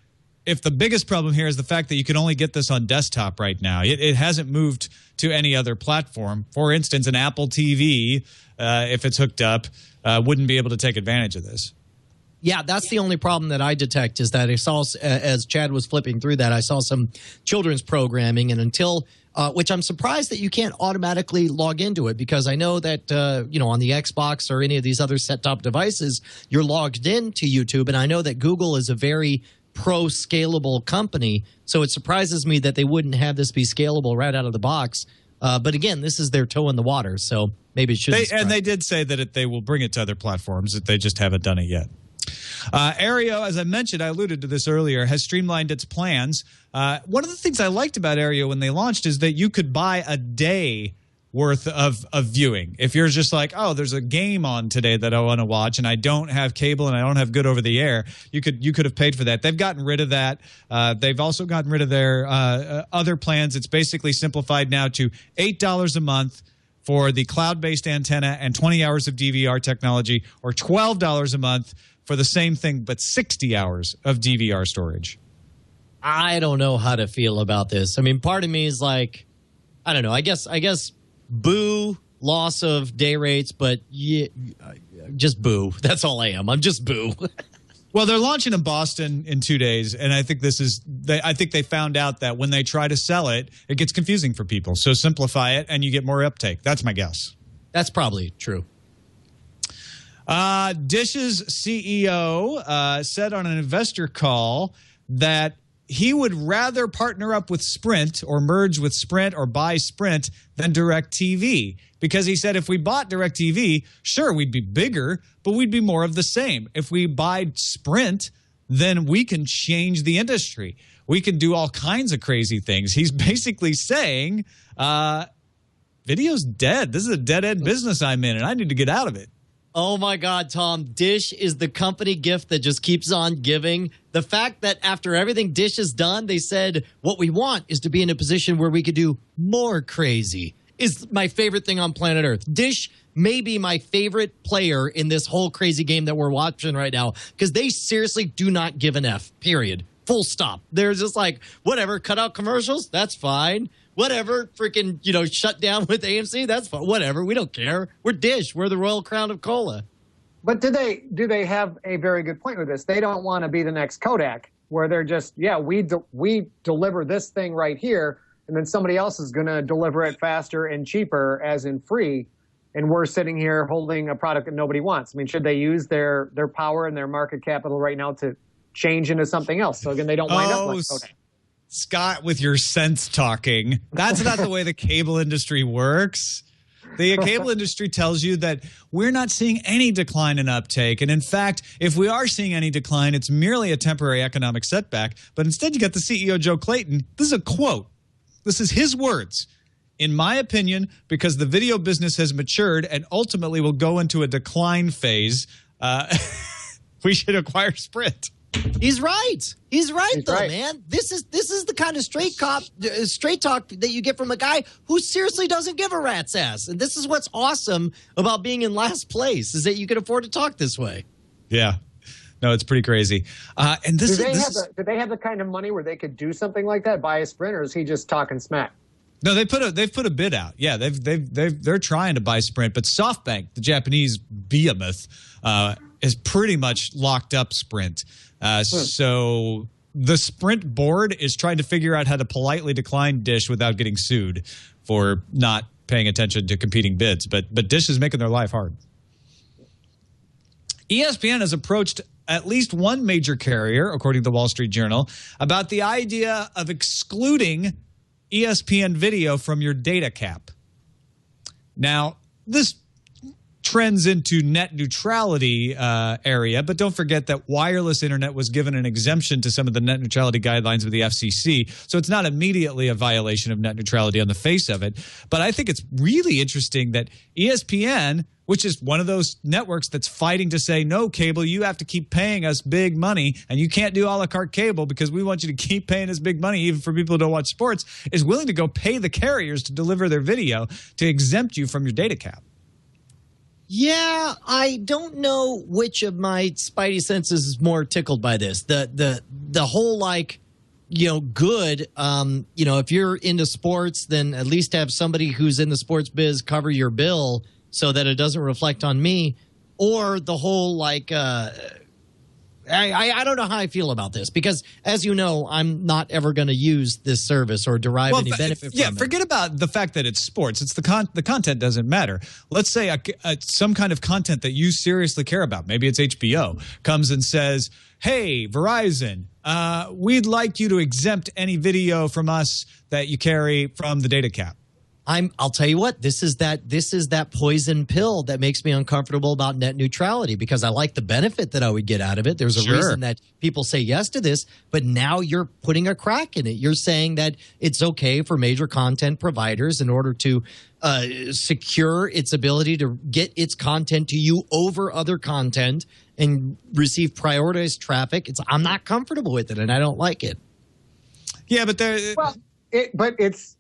if the biggest problem here is the fact that you can only get this on desktop right now. It hasn't moved to any other platform. For instance, an Apple TV, if it's hooked up, wouldn't be able to take advantage of this. Yeah, that's the only problem that I detect is that I saw, as Chad was flipping through that, I saw some children's programming, and until, which I'm surprised that you can't automatically log into it, because I know that, on the Xbox or any of these other set-top devices, you're logged into YouTube, and I know that Google is a very pro-scalable company, so it surprises me that they wouldn't have this be scalable right out of the box. But again, this is their toe in the water, so maybe it shouldn't. And they did say that they will bring it to other platforms, that they just haven't done it yet. Aereo, as I mentioned, I alluded to this earlier, has streamlined its plans. One of the things I liked about Aereo when they launched is that you could buy a day worth of viewing. If you're just like, oh, there's a game on today that I want to watch and I don't have cable and I don't have good over the air, you could have paid for that. They've gotten rid of that. They've also gotten rid of their other plans. It's basically simplified now to $8 a month for the cloud-based antenna and 20 hours of DVR technology, or $12 a month for the same thing, but 60 hours of DVR storage. I don't know how to feel about this. Part of me is like, I don't know. I guess boo loss of day rates, but yeah, just boo. That's all I am. I'm just boo. Well, they're launching in Boston in 2 days, and I think I think they found out that when they try to sell it, it gets confusing for people. So simplify it, and you get more uptake. That's my guess. That's probably true. Dish's CEO said on an investor call that he would rather partner up with Sprint or merge with Sprint or buy Sprint than DirecTV, because he said if we bought DirecTV, sure, we'd be bigger, but we'd be more of the same. If we buy Sprint, then we can change the industry. We can do all kinds of crazy things. He's basically saying, video's dead. This is a dead-end business I'm in, and I need to get out of it. Oh, my God, Tom. Dish is the company gift that just keeps on giving. The fact that after everything Dish has done, they said, what we want is to be in a position where we could do more crazy, is my favorite thing on planet Earth. Dish may be my favorite player in this whole crazy game that we're watching right now, because they seriously do not give an F, period. Full stop. They're just like, whatever, cut out commercials, that's fine. Whatever, freaking, shut down with AMC, that's fine. Whatever, we don't care. We're Dish. We're the Royal Crown of Cola. But do they have a very good point with this? They don't want to be the next Kodak, where they're just, we deliver this thing right here, and then somebody else is going to deliver it faster and cheaper, as in free, and we're sitting here holding a product that nobody wants. Should they use their power and their market capital right now to change into something else? So again, they don't wind up like Kodak. Scott, with your sense talking, that's not the way the cable industry works. The cable industry tells you that we're not seeing any decline in uptake. And in fact, if we are seeing any decline, it's merely a temporary economic setback. But instead, you got the CEO, Joe Clayton. This is a quote. This is his words. In my opinion, because the video business has matured and ultimately will go into a decline phase, we should acquire Sprint. He's right. He's right, man. This is the kind of straight talk that you get from a guy who seriously doesn't give a rat's ass. And this is what's awesome about being in last place, is that you can afford to talk this way. Yeah. No, it's pretty crazy. And do they have the kind of money where they could do something like that, buy a Sprint, or is he just talking smack? No, they've put a bid out. Yeah, they're trying to buy Sprint, but SoftBank, the Japanese behemoth, has pretty much locked up Sprint. So the Sprint board is trying to figure out how to politely decline Dish without getting sued for not paying attention to competing bids. But Dish is making their life hard. ESPN has approached at least one major carrier, according to the Wall Street Journal, about the idea of excluding ESPN video from your data cap. Now, this trends into net neutrality area, but don't forget that wireless internet was given an exemption to some of the net neutrality guidelines of the FCC, so it's not immediately a violation of net neutrality on the face of it. But I think it's really interesting that ESPN, which is one of those networks that's fighting to say, no, cable, you have to keep paying us big money, and you can't do a la carte cable because we want you to keep paying us big money even for people who don't watch sports, is willing to go pay the carriers to deliver their video to exempt you from your data cap. Yeah, I don't know which of my spidey senses is more tickled by this. The whole, like, good, if you're into sports, then at least have somebody who's in the sports biz cover your bill so that it doesn't reflect on me. Or the whole, like, I don't know how I feel about this because, as you know, I'm not ever going to use this service or derive any benefit from it. Yeah, forget about the fact that it's sports. It's the content doesn't matter. Let's say some kind of content that you seriously care about, maybe it's HBO, comes and says, hey, Verizon, we'd like you to exempt any video from us that you carry from the data cap. I'll tell you what, this is that poison pill that makes me uncomfortable about net neutrality because I like the benefit that I would get out of it. There's a reason that people say yes to this, but now you're putting a crack in it. You're saying that it's okay for major content providers in order to secure its ability to get its content to you over other content and receive prioritized traffic. I'm not comfortable with it, and I don't like it. Yeah, but it's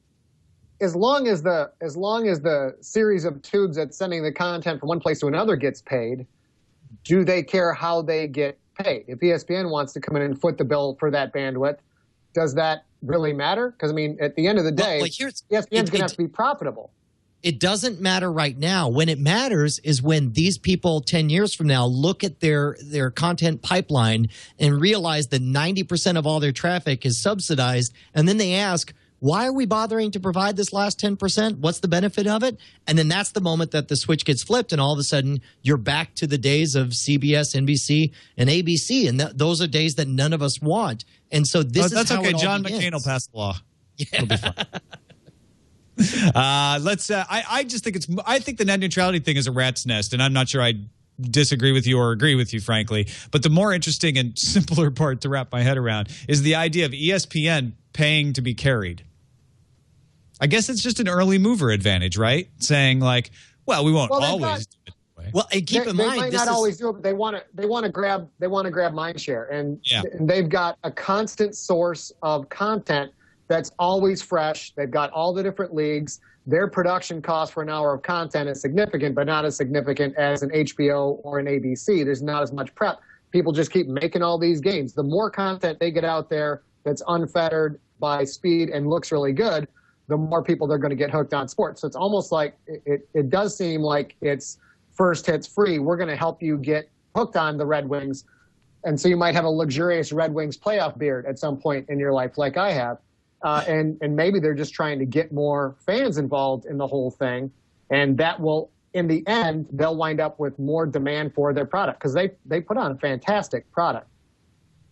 as long as the series of tubes that's sending the content from one place to another gets paid, do they care how they get paid? If ESPN wants to come in and foot the bill for that bandwidth, does that really matter? Because, I mean, at the end of the day, ESPN's going to have to be profitable. It doesn't matter right now. When it matters is when these people 10 years from now look at their content pipeline and realize that 90% of all their traffic is subsidized, and then they ask, why are we bothering to provide this last 10%? What's the benefit of it? And then that's the moment that the switch gets flipped, and all of a sudden you're back to the days of CBS, NBC, and ABC, and those are days that none of us want. And so this is how okay. it all John begins. McCain will pass the law. Yeah. It'll be fine. I just think I think the net neutrality thing is a rat's nest, and I'm not sure I disagree with you or agree with you, frankly. But the more interesting and simpler part to wrap my head around is the idea of ESPN paying to be carried. I guess it's just an early mover advantage, right? Saying like, well, we won't always do it that way. Well, and keep in they mind, might not always do it, but they want to grab mind share, and they've got a constant source of content that's always fresh. They've got all the different leagues. Their production cost for an hour of content is significant, but not as significant as an HBO or an ABC. There's not as much prep. People just keep making all these games. The more content they get out there that's unfettered by speed and looks really good, the more people they're going to get hooked on sports. So it's almost like it does seem like it's first hits free. We're going to help you get hooked on the Red Wings. And so you might have a luxurious Red Wings playoff beard at some point in your life, like I have. And maybe they're just trying to get more fans involved in the whole thing. And that will, in the end, they'll wind up with more demand for their product because they put on a fantastic product.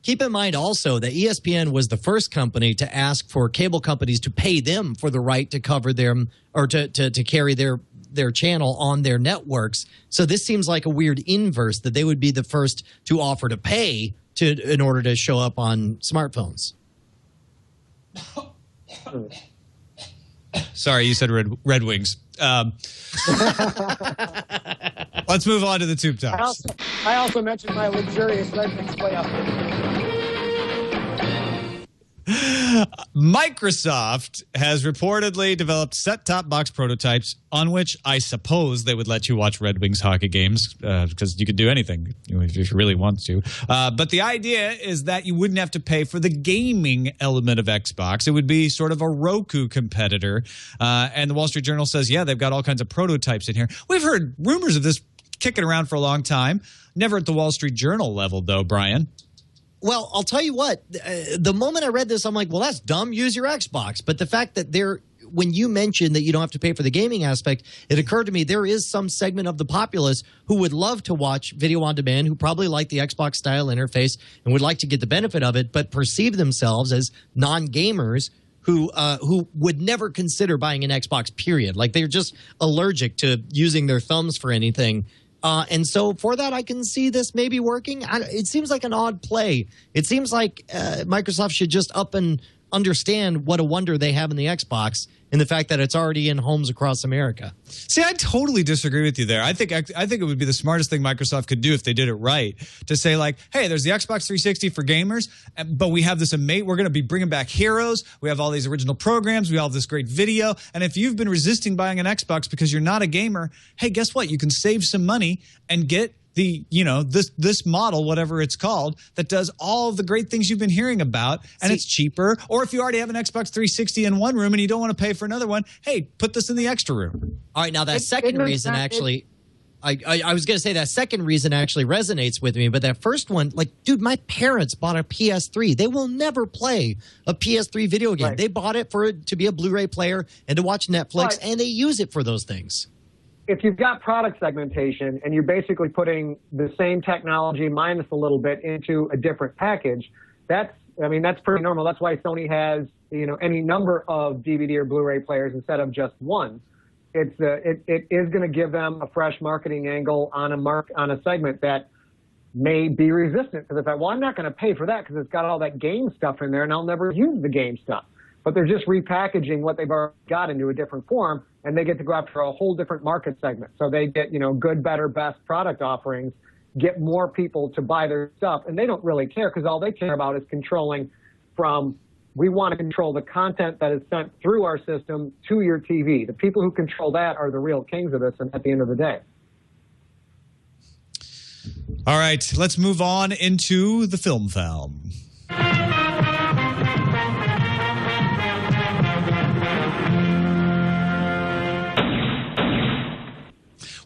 Keep in mind also that ESPN was the first company to ask for cable companies to pay them for the right to cover them or to carry their channel on their networks. So this seems like a weird inverse that they would be the first to offer to pay in order to show up on smartphones. Sorry, you said Red Wings. Let's move on to the tube tops. I also mentioned my luxurious Red Wings playoff. Microsoft has reportedly developed set-top box prototypes on which I suppose they would let you watch Red Wings hockey games because you could do anything if you really want to. But the idea is that you wouldn't have to pay for the gaming element of Xbox. It would be sort of a Roku competitor. And the Wall Street Journal says, yeah, they've got all kinds of prototypes in here. We've heard rumors of this kicking around for a long time. Never at the Wall Street Journal level, though, Brian. Well, I'll tell you what. The moment I read this, I'm like, well, that's dumb. Use your Xbox. But the fact that when you mentioned that you don't have to pay for the gaming aspect, it occurred to me there is some segment of the populace who would love to watch video on demand, who probably like the Xbox style interface and would like to get the benefit of it, but perceive themselves as non-gamers who would never consider buying an Xbox, period. Like they're just allergic to using their thumbs for anything. And so for that, I can see this maybe working. It seems like an odd play. It seems like Microsoft should just up and understand what a wonder they have in the Xbox and the fact that it's already in homes across America. See, I totally disagree with you there. I think it would be the smartest thing Microsoft could do if they did it right, to say like, hey, there's the Xbox 360 for gamers, but we have this we're going to be bringing back Heroes. We have all these original programs. We all have this great video. And if you've been resisting buying an Xbox because you're not a gamer, hey, guess what? You can save some money and get this model, whatever it's called, that does all of the great things you've been hearing about, and it's cheaper. Or if you already have an Xbox 360 in one room and you don't want to pay for another one, hey, put this in the extra room. All right, now that second reason actually, I was going to say that second reason actually resonates with me, but that first one, like, dude, my parents bought a PS3. They will never play a PS3 video game. Right. They bought it to be a Blu-ray player and to watch Netflix, and they use it for those things. If you've got product segmentation and you're basically putting the same technology minus a little bit into a different package, that's pretty normal. That's why Sony has, any number of DVD or Blu-ray players instead of just one. It is going to give them a fresh marketing angle on a segment that may be resistant to the fact, well, I'm not going to pay for that because it's got all that game stuff in there and I'll never use the game stuff. But they're just repackaging what they've already got into a different form, and they get to go after a whole different market segment. So they get, good, better, best product offerings, get more people to buy their stuff, and they don't really care because all they care about is controlling we want to control the content that is sent through our system to your TV. The people who control that are the real kings of this at the end of the day. All right, let's move on into the film film.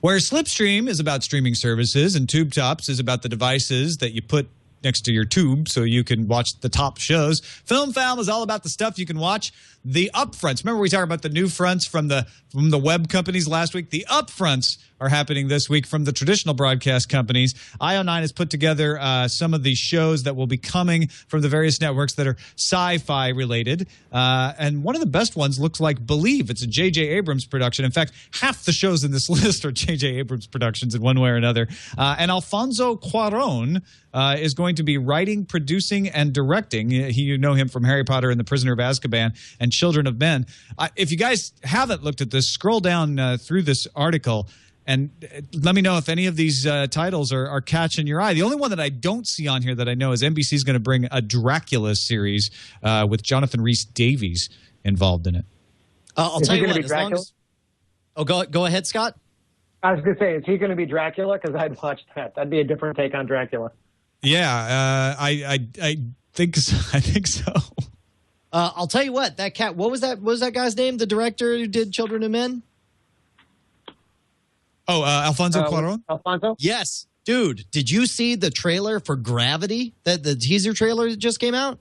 Where Slipstream is about streaming services and Tube Tops is about the devices that you put next to your tube so you can watch the top shows, Film Found is all about the stuff you can watch. The upfronts. Remember we talked about the new fronts from the web companies last week? The upfronts are happening this week from the traditional broadcast companies. IO9 has put together some of the shows that will be coming from the various networks that are sci-fi related. And one of the best ones looks like Believe. It's a J.J. Abrams production. In fact, half the shows in this list are J.J. Abrams productions in one way or another. And Alfonso Cuarón is going to be writing, producing, and directing. You know him from Harry Potter and the Prisoner of Azkaban and Children of Men. If you guys haven't looked at this, scroll down through this article and let me know if any of these titles are catching your eye. The only one that I don't see on here that I know is NBC is going to bring a Dracula series with Jonathan Rhys-Davies involved in it. I'll tell you what, as long as... Oh, go ahead, Scott. I was going to say, is he going to be Dracula? Because I'd watch that. That'd be a different take on Dracula. Yeah, I think so. I think so. I'll tell you what, that cat, what was that guy's name? The director who did Children of Men? Oh, Alfonso Cuarón? Alfonso? Yes. Dude, did you see the trailer for Gravity? The teaser trailer that just came out?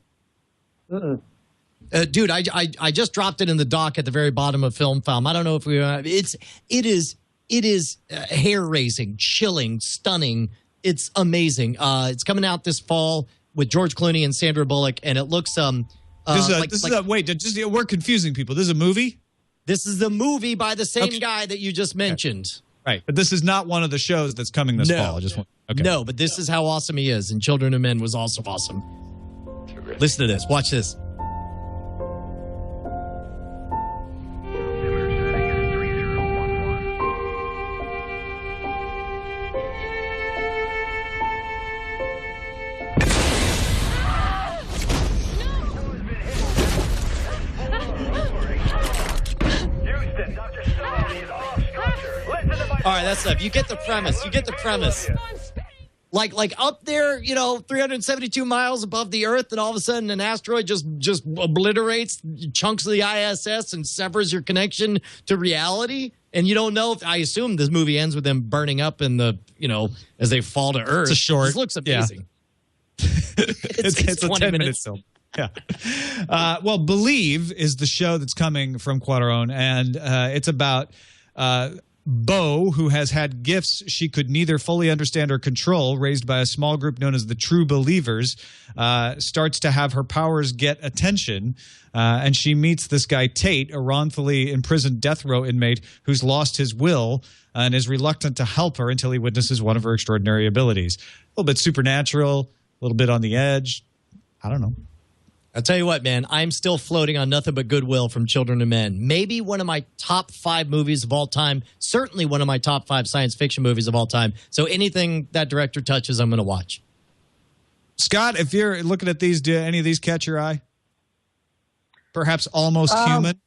Dude, I just dropped it in the doc at the very bottom of Film Film. I don't know if it is hair-raising, chilling, stunning. It's amazing. It's coming out this fall with George Clooney and Sandra Bullock, and it looks we're confusing people. This is a movie? This is the movie by the same guy that you just mentioned. Right, but this is not one of the shows that's coming this fall. No, but this is how awesome he is, and Children of Men was also awesome. Listen to this. Watch this. All right, that's enough. You get the premise. Like up there, 372 miles above the Earth, and all of a sudden an asteroid just obliterates chunks of the ISS and severs your connection to reality. And you don't know if, I assume this movie ends with them burning up in the, as they fall to Earth. It's a short. This looks amazing. It's a 20 10-minute film. Yeah. Well, Believe is the show that's coming from Cuarón, and it's about Bo, who has had gifts she could neither fully understand or control, raised by a small group known as the True Believers, starts to have her powers get attention, and she meets this guy Tate, a wrongfully imprisoned death row inmate who's lost his will and is reluctant to help her until he witnesses one of her extraordinary abilities. A little bit supernatural, a little bit on the edge. I don't know. I'll tell you what, man, I'm still floating on nothing but goodwill from Children of Men. Maybe one of my top 5 movies of all time. Certainly one of my top 5 science fiction movies of all time. So anything that director touches, I'm going to watch. Scott, if you're looking at these, do any of these catch your eye? Perhaps Almost Human,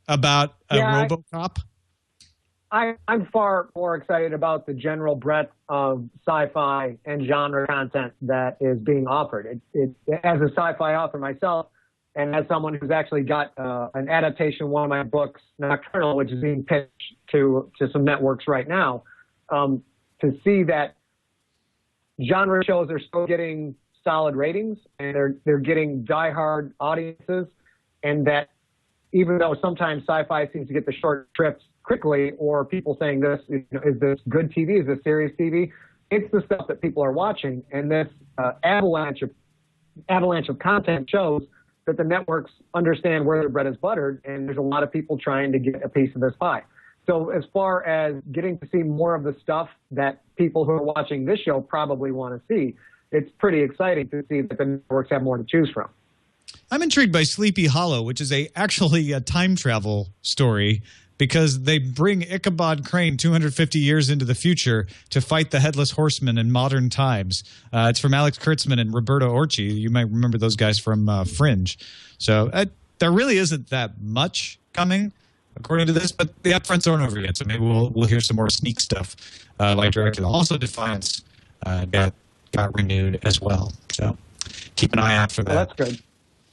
about a RoboCop? I'm far more excited about the general breadth of sci-fi and genre content that is being offered. As a sci-fi author myself, and as someone who's actually got an adaptation of one of my books, Nocturnal, which is being pitched to some networks right now, to see that genre shows are still getting solid ratings and they're getting diehard audiences, and that even though sometimes sci-fi seems to get the short trips quickly, or people saying this, is this good TV? Is this serious TV? It's the stuff that people are watching, and this avalanche of content shows that the networks understand where their bread is buttered, and there's a lot of people trying to get a piece of this pie. So as far as getting to see more of the stuff that people who are watching this show probably want to see, it's pretty exciting to see that the networks have more to choose from. I'm intrigued by Sleepy Hollow, which is actually a time travel story, because they bring Ichabod Crane 250 years into the future to fight the Headless Horseman in modern times. It's from Alex Kurtzman and Roberto Orci. You might remember those guys from Fringe. So there really isn't that much coming, according to this, but the upfronts aren't over yet, so maybe we'll hear some more sneak stuff like directed. Also, Defiance got renewed as well. So keep an eye out for that. Well, that's good.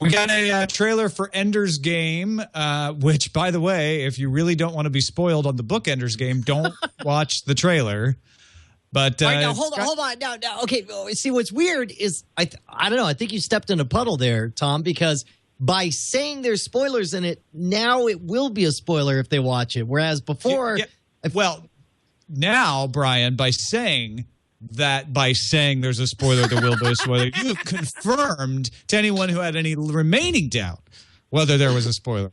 We got a trailer for Ender's Game, which, by the way, if you really don't want to be spoiled on the book Ender's Game, don't watch the trailer. But all right, now, hold on. Now, okay, see, what's weird is, I don't know, I think you stepped in a puddle there, Tom, because by saying there's spoilers in it, now it will be a spoiler if they watch it, whereas before... Well, now, Brian, by saying there's a spoiler, there will be a spoiler, you have confirmed to anyone who had any remaining doubt whether there was a spoiler.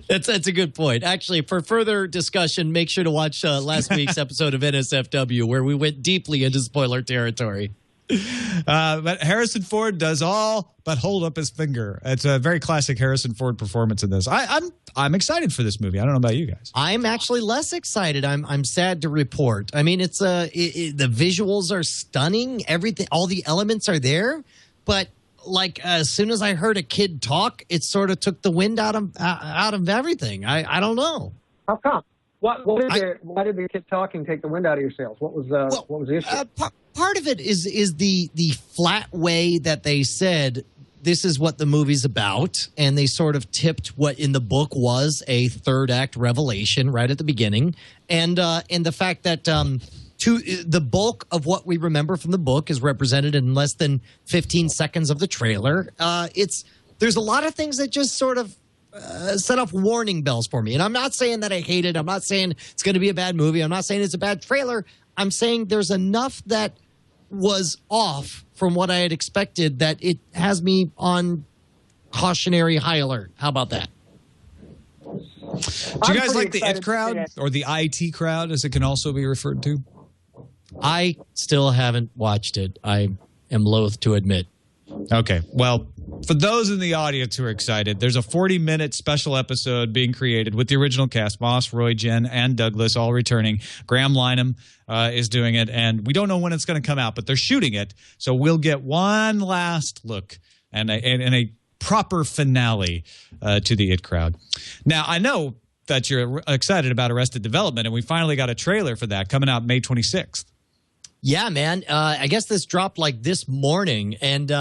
That's a good point. Actually, for further discussion, make sure to watch last week's episode of NSFW, where we went deeply into spoiler territory. But Harrison Ford does all but hold up his finger. It's a very classic Harrison Ford performance in this. I'm excited for this movie. I don't know about you guys. I'm actually less excited. I'm sad to report. I mean, it's the visuals are stunning. Everything, all the elements are there, but like as soon as I heard a kid talk, it sort of took the wind out of everything. I don't know. How come? Why did the kid talking take the wind out of your sails? What was the issue? Part of it is the flat way that they said this is what the movie's about, and they sort of tipped what in the book was a third act revelation right at the beginning, and the fact that the bulk of what we remember from the book is represented in less than 15 seconds of the trailer. There's a lot of things that just sort of set off warning bells for me. And I'm not saying that I hate it. I'm not saying it's going to be a bad movie. I'm not saying it's a bad trailer. I'm saying there's enough that was off from what I had expected that it has me on cautionary high alert. How about that? Do you guys like the IT crowd, or the IT crowd, as it can also be referred to? I still haven't watched it. I am loath to admit. Okay. Well, for those in the audience who are excited, there's a 40-minute special episode being created with the original cast, Moss, Roy, Jen, and Douglas all returning. Graham Lineham is doing it, and we don't know when it's going to come out, but they're shooting it. So we'll get one last look and a proper finale to the IT crowd. Now, I know that you're excited about Arrested Development, and we finally got a trailer for that coming out May 26th. Yeah, man. I guess this dropped like this morning. And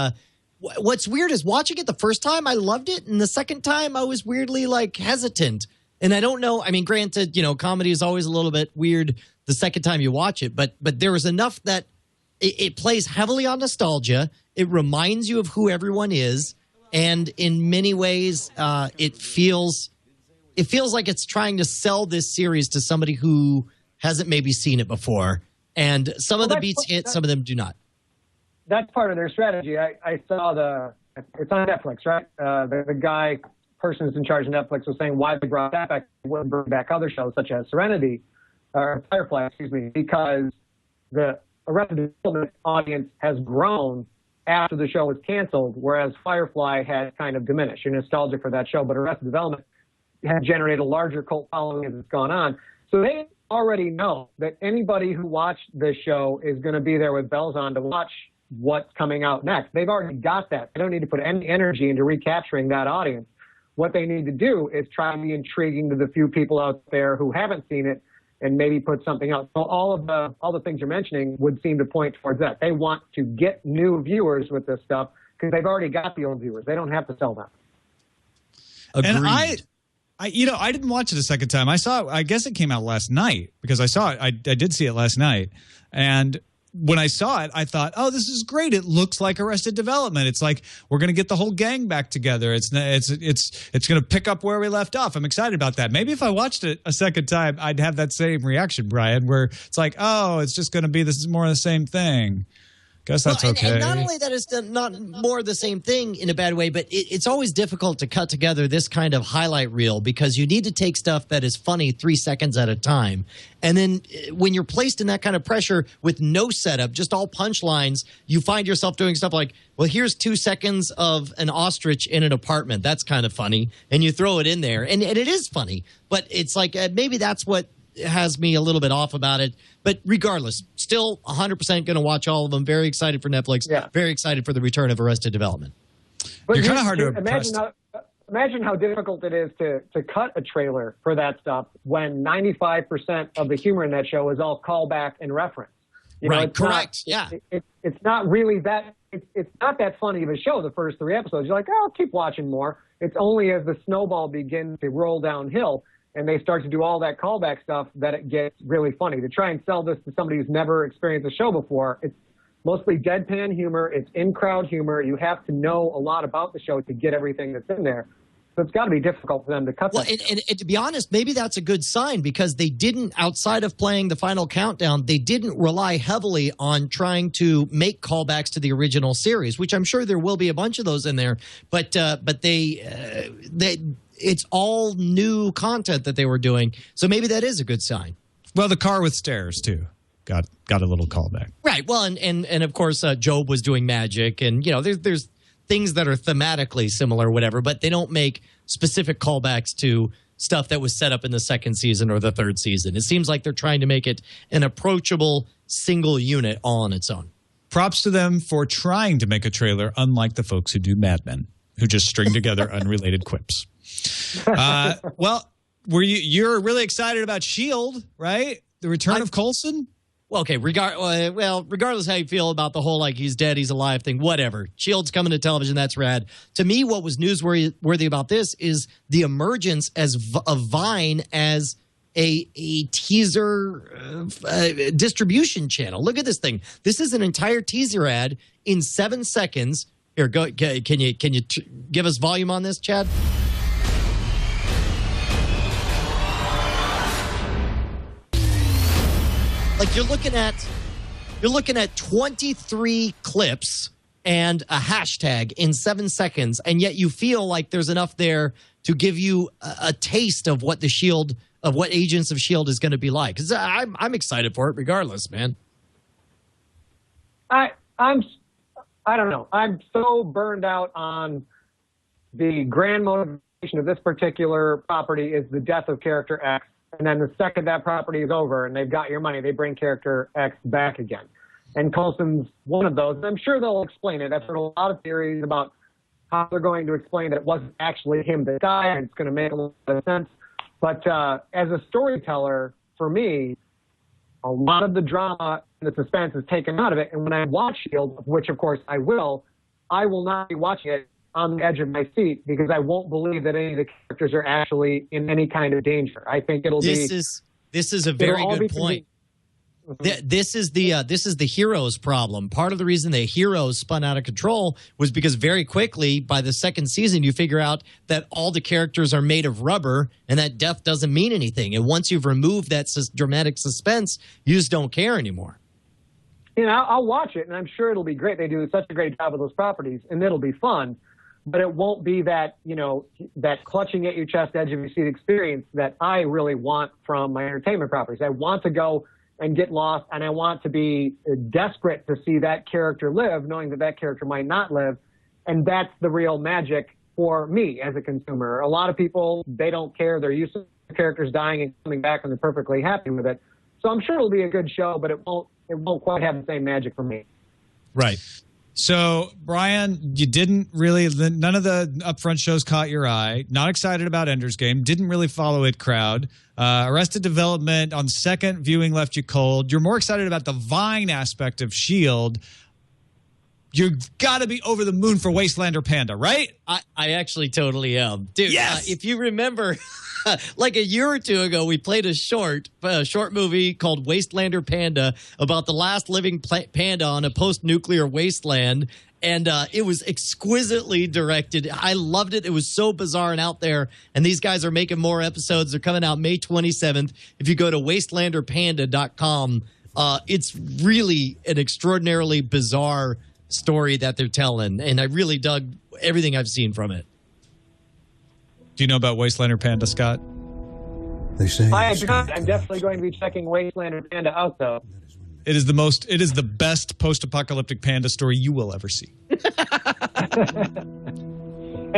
what's weird is watching it the first time, I loved it. And the second time, I was weirdly like hesitant. And I don't know. I mean, granted, comedy is always a little bit weird the second time you watch it. But there was enough that it plays heavily on nostalgia. It reminds you of who everyone is, and in many ways, it feels like it's trying to sell this series to somebody who hasn't maybe seen it before. And some of the beats hit, some of them do not. That's part of their strategy. I saw it's on Netflix, right? The person who's in charge of Netflix was saying why they brought that back, wouldn't bring back other shows such as Firefly, because the Arrested Development audience has grown after the show was canceled, whereas Firefly had kind of diminished. You're nostalgic for that show, but Arrested Development had generated a larger cult following as it's gone on. So they already know that anybody who watched this show is going to be there with bells on to watch what's coming out next. They've already got that. They don't need to put any energy into recapturing that audience. What they need to do is try to be intriguing to the few people out there who haven't seen it and maybe put something out. So all the things you're mentioning would seem to point towards that. They want to get new viewers with this stuff because they've already got the old viewers. They don't have to sell them. Agreed. And I didn't watch it a second time. I guess it came out last night because I saw it. I did see it last night. And when I saw it, I thought, oh, this is great. It looks like Arrested Development. It's like we're going to get the whole gang back together. It's going to pick up where we left off. I'm excited about that. Maybe if I watched it a second time, I'd have that same reaction, Brian, where it's like, oh, it's just going to be this is more of the same thing. Guess that's okay. And not only that, it's not more the same thing in a bad way, but it's always difficult to cut together this kind of highlight reel because you need to take stuff that is funny 3 seconds at a time. And then when you're placed in that kind of pressure with no setup, just all punchlines, you find yourself doing stuff like, well, here's 2 seconds of an ostrich in an apartment. That's kind of funny. And you throw it in there. And it is funny. But it's like maybe that's what has me a little bit off about it. But regardless, still 100% going to watch all of them. Very excited for Netflix. Yeah. Very excited for the return of Arrested Development. But you're kind of hard to imagine how difficult it is to cut a trailer for that stuff when 95% of the humor in that show is all callback and reference. Right, correct. It's not really that. It's not that funny of a show. The first 3 episodes, you're like, oh, I'll keep watching more. It's only as the snowball begins to roll downhill and they start to do all that callback stuff that it gets really funny. To try and sell this to somebody who's never experienced a show before, it's mostly deadpan humor. It's in-crowd humor. You have to know a lot about the show to get everything that's in there. So it's got to be difficult for them to cut that. And to be honest, maybe that's a good sign because they didn't, outside of playing the final countdown, they didn't rely heavily on trying to make callbacks to the original series, which I'm sure there will be a bunch of those in there. But it's all new content that they were doing. So maybe that is a good sign. Well, the car with stairs, too. Got a little callback. Right. Well, and of course, Job was doing magic. And, there's things that are thematically similar or whatever, but they don't make specific callbacks to stuff that was set up in the second season or the third season. It seems like they're trying to make it an approachable single unit all on its own. Props to them for trying to make a trailer unlike the folks who do Mad Men, who just string together unrelated quips. Well, you're really excited about S.H.I.E.L.D., right? The return of Coulson? Well, okay, regardless how you feel about the whole like he's dead, he's alive thing, whatever. S.H.I.E.L.D.'s coming to television, that's rad. To me, what was newsworthy about this is the emergence of Vine as a teaser distribution channel. Look at this thing. This is an entire teaser ad in 7 seconds. Here, go. Can you give us volume on this, Chad? Like you're looking at 23 clips and a hashtag in 7 seconds, and yet you feel like there's enough there to give you a taste of what what Agents of S.H.I.E.L.D. is going to be like. Because I'm excited for it, regardless, man. I don't know. I'm so burned out on the grand motivation of this particular property is the death of character X. And then the second that property is over and they've got your money, they bring character X back again. And Coulson's one of those. And I'm sure they'll explain it. I've heard a lot of theories about how they're going to explain that it wasn't actually him that died, and it's going to make a lot of sense. But as a storyteller, for me, a lot of the drama and the suspense is taken out of it. And when I watch S.H.I.E.L.D., which of course I will not be watching it on the edge of my seat because I won't believe that any of the characters are actually in any kind of danger. I think it'll This is a very good point. This is the Heroes problem. Part of the reason the Heroes spun out of control was because very quickly, by the second season, you figure out that all the characters are made of rubber and that death doesn't mean anything. And once you've removed that dramatic suspense, you just don't care anymore. You know, I'll watch it, and I'm sure it'll be great. They do such a great job with those properties, and it'll be fun. But it won't be that, you know, that clutching at your chest, edge of your seat experience that I really want from my entertainment properties. I want to go and get lost, and I want to be desperate to see that character live, knowing that that character might not live. And that's the real magic for me as a consumer. A lot of people, they don't care. They're used to characters dying and coming back, and they're perfectly happy with it. So I'm sure it'll be a good show, but it won't quite have the same magic for me. Right. So, Brian, you didn't really, none of the upfront shows caught your eye. Not excited about Ender's Game. Didn't really follow it crowd. Arrested Development on second viewing left you cold. You're more excited about the Vine aspect of S.H.I.E.L.D. You've got to be over the moon for Wastelander Panda, right? I actually totally am. Dude, yes! If you remember, like a year or two ago, we played a short movie called Wastelander Panda about the last living panda on a post-nuclear wasteland. And it was exquisitely directed. I loved it. It was so bizarre and out there. And these guys are making more episodes. They're coming out May 27th. If you go to wastelanderpanda.com, it's really an extraordinarily bizarre story that they're telling. And I really dug everything I've seen from it. Do you know about Wastelander Panda, Scott? They say I'm definitely going to be checking Wastelander Panda out, though. It is the best post-apocalyptic panda story you will ever see. And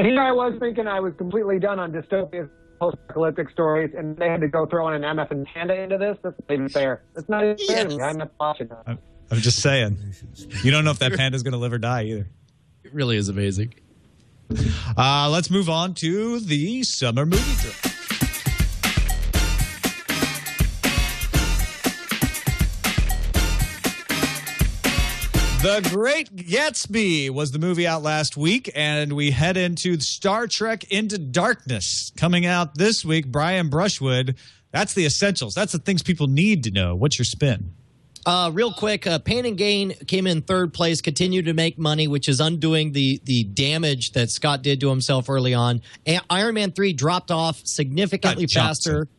here I was thinking I was completely done on dystopian post-apocalyptic stories, and they had to go throw in an MF and Panda into this. That's not even fair. That's not even fair to me. I'm not watching that. I'm just saying. You don't know if that panda's going to live or die either. It really is amazing. Let's move on to the summer movie drill. The Great Gatsby was the movie out last week, and we head into Star Trek Into Darkness coming out this week. Brian Brushwood, that's the essentials. That's the things people need to know. What's your spin? Real quick, Pain and Gain came in third place, continued to make money, which is undoing the damage that Scott did to himself early on. Iron Man 3 dropped off significantly faster.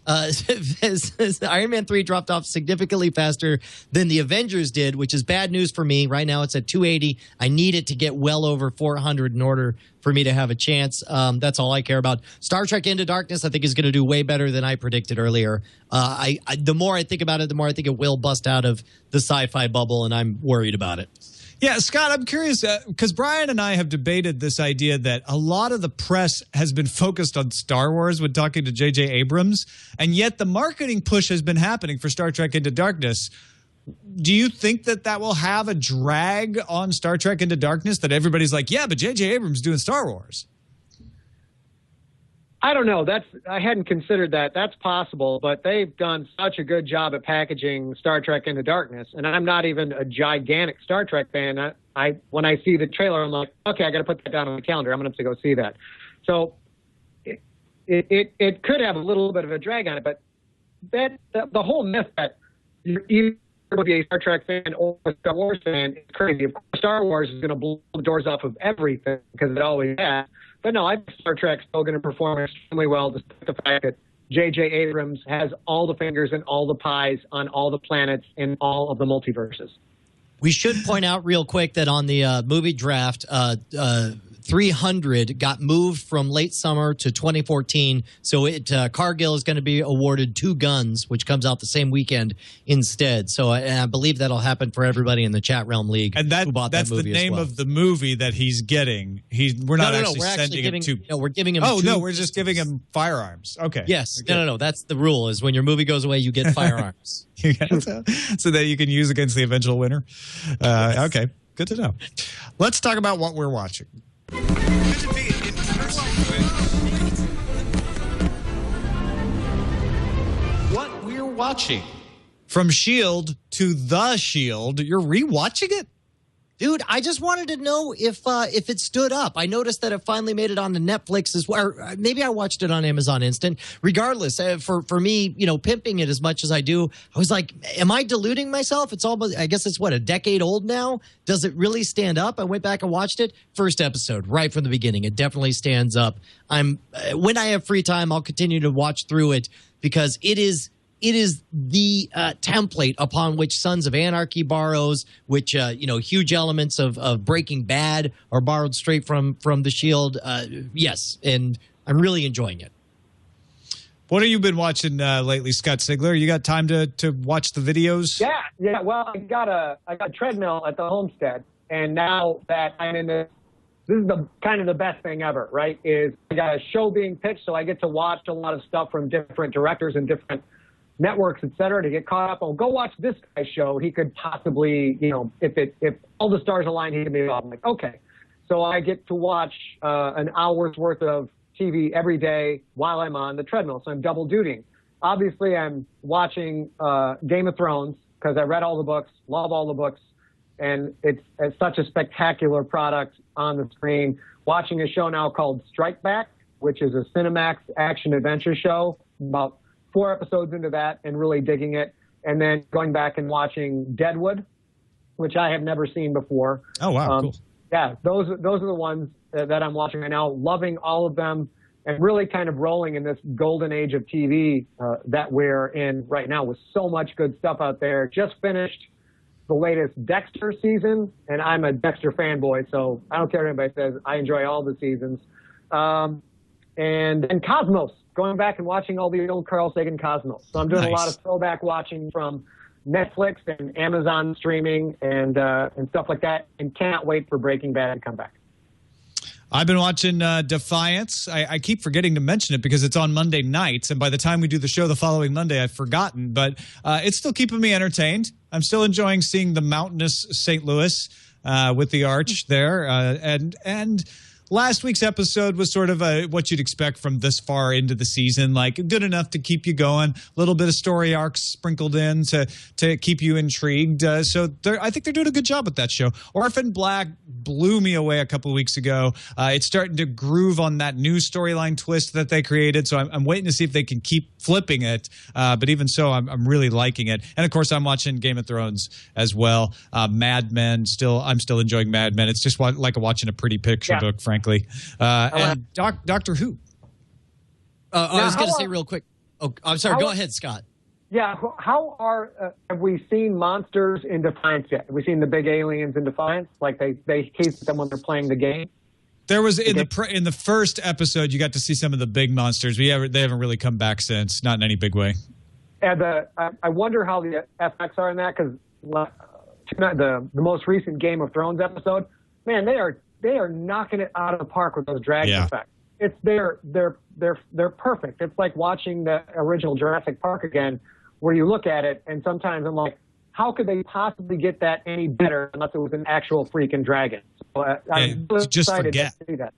Iron Man 3 dropped off significantly faster than the Avengers did, which is bad news for me. Right now it's at 280. I need it to get well over 400 in order for me to have a chance. That's all I care about. Star Trek Into Darkness, I think, is going to do way better than I predicted earlier. The more I think about it, the more I think it will bust out of the sci-fi bubble, and I'm worried about it. Yeah, Scott, I'm curious, because Brian and I have debated this idea that a lot of the press has been focused on Star Wars when talking to J.J. Abrams, and yet the marketing push has been happening for Star Trek Into Darkness. Do you think that will have a drag on Star Trek Into Darkness, that everybody's like, yeah, but J.J. Abrams doing Star Wars? I don't know. I hadn't considered that. That's possible, but they've done such a good job at packaging Star Trek Into Darkness, and I'm not even a gigantic Star Trek fan. When I see the trailer, I'm like, okay, I got to put that down on the calendar. I'm going to have to go see that. So it could have a little bit of a drag on it, but the whole myth that you're either going to be a Star Trek fan or a Star Wars fan is crazy. Of course, Star Wars is going to blow the doors off of everything because it always has. But no, I think Star Trek's still going to perform extremely well, despite the fact that J.J. Abrams has all the fingers and all the pies on all the planets in all of the multiverses. We should point out real quick that on the movie draft, 300 got moved from late summer to 2014. So Cargill is going to be awarded 2 Guns, which comes out the same weekend instead. So I believe that'll happen for everybody in the Chat Realm League. And that's the name of the movie that he's getting. We're not actually sending him to. No, we're giving him. Oh, no, we're just giving him firearms. Okay. Yes. No. That's the rule, is when your movie goes away, you get firearms. So that you can use against the eventual winner. Okay. Good to know. Let's talk about what we're watching. What we're watching. From S.H.I.E.L.D. to The S.H.I.E.L.D., you're rewatching it? Dude, I just wanted to know if it stood up. I noticed that it finally made it onto Netflix as well. Or maybe I watched it on Amazon Instant. Regardless, for me, pimping it as much as I do, I was like, am I deluding myself? It's almost, I guess it's a decade old now. Does it really stand up? I went back and watched it. First episode, right from the beginning. It definitely stands up. When I have free time, I'll continue to watch through it because it is the template upon which Sons of Anarchy borrows, which, huge elements of Breaking Bad are borrowed straight from The Shield. Yes, and I'm really enjoying it. What have you been watching lately, Scott Sigler? You got time to watch the videos? Yeah. Well, I got a treadmill at the homestead, and now that I'm in this is the kind of the best thing ever, right? Is I got a show being pitched, so I get to watch a lot of stuff from different directors and different networks, et cetera, to get caught up. Oh, go watch this guy's show. He could possibly, if all the stars align, he could be involved. I'm like, okay. So I get to watch an hour's worth of TV every day while I'm on the treadmill. So I'm double dutying. Obviously, I'm watching Game of Thrones because I read all the books, love all the books, and it's such a spectacular product on the screen. Watching a show now called Strike Back, which is a Cinemax action adventure show, about 4 episodes into that and really digging it. And then going back and watching Deadwood, which I have never seen before. Oh, wow, cool. Yeah, those are the ones that I'm watching right now, loving all of them and really kind of rolling in this golden age of TV that we're in right now with so much good stuff out there. Just finished the latest Dexter season, and I'm a Dexter fanboy, so I don't care what anybody says. I enjoy all the seasons. And Cosmos, going back and watching all the old Carl Sagan Cosmos. So I'm doing a lot of throwback watching from Netflix and Amazon streaming and stuff like that, and can't wait for Breaking Bad to come back. I've been watching Defiance. I keep forgetting to mention it because it's on Monday nights, and by the time we do the show the following Monday, I've forgotten. But it's still keeping me entertained. I'm still enjoying seeing the mountainous St. Louis with the arch there, and last week's episode was sort of what you'd expect from this far into the season, like good enough to keep you going, a little bit of story arcs sprinkled in to keep you intrigued. So I think they're doing a good job with that show. Orphan Black blew me away a couple of weeks ago. It's starting to groove on that new storyline twist that they created, so I'm waiting to see if they can keep flipping it. But even so, I'm really liking it. And, of course, I'm watching Game of Thrones as well. Mad Men, I'm still enjoying Mad Men. It's just like watching a pretty picture book, frankly. And Doctor Who. I was going to say real quick. Oh, I'm sorry. Go ahead, Scott. Yeah. How have we seen monsters in Defiance yet? Have we seen the big aliens in Defiance? Like they case them when they're playing the game? There was in the first episode, you got to see some of the big monsters. They haven't really come back since, not in any big way. And I wonder how the effects are in that, because the most recent Game of Thrones episode, man, they are knocking it out of the park with those dragon effects. They're perfect. It's like watching the original Jurassic Park again, where you look at it and sometimes I'm like, how could they possibly get that any better unless it was an actual freaking dragon? So I'm just excited forget. to see that.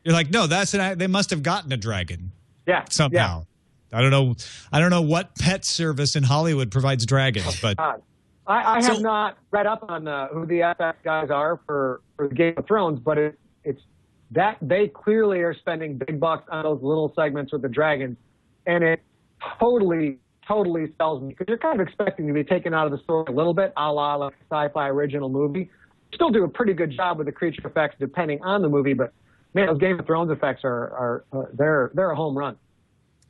You're like, no, they must have gotten a dragon. Yeah, somehow. Yeah. I don't know what pet service in Hollywood provides dragons, but I have not read up on who the FX guys are for Game of Thrones, but it's that they clearly are spending big bucks on those little segments with the dragons, and it totally sells me, because you're kind of expecting to be taken out of the story a little bit, a la like a sci-fi original movie. Still do a pretty good job with the creature effects depending on the movie, but man, those Game of Thrones effects are they're a home run.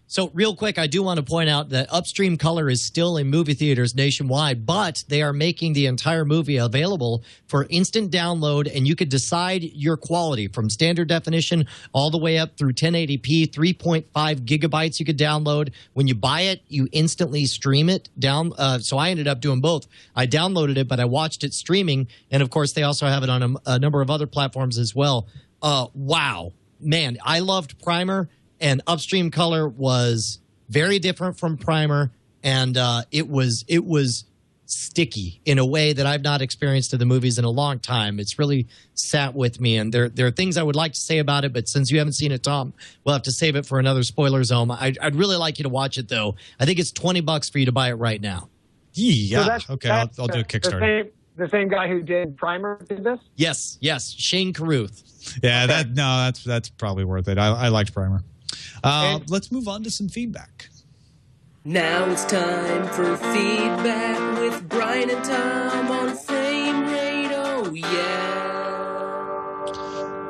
So real quick, I do want to point out that Upstream Color is still in movie theaters nationwide, but they are making the entire movie available for instant download, and you could decide your quality from standard definition all the way up through 1080p, 3.5 gigabytes you could download. When you buy it, you instantly stream it down. So I ended up doing both. I downloaded it, but I watched it streaming, and of course they also have it on a number of other platforms as well. Wow. Man, I loved Primer. And Upstream Color was very different from Primer, and it was sticky in a way that I've not experienced in the movies in a long time. It's really sat with me, and there are things I would like to say about it, but since you haven't seen it, Tom, we'll have to save it for another spoiler zone. I'd really like you to watch it, though. I think it's $20 for you to buy it right now. Yeah. So okay, I'll do a Kickstarter. The same guy who did Primer did this? Yes. Shane Carruth. Yeah, that's probably worth it. I liked Primer. Let's move on to some feedback. Now it's time for feedback with Brian and Tom on Frame Rate. Oh, yeah.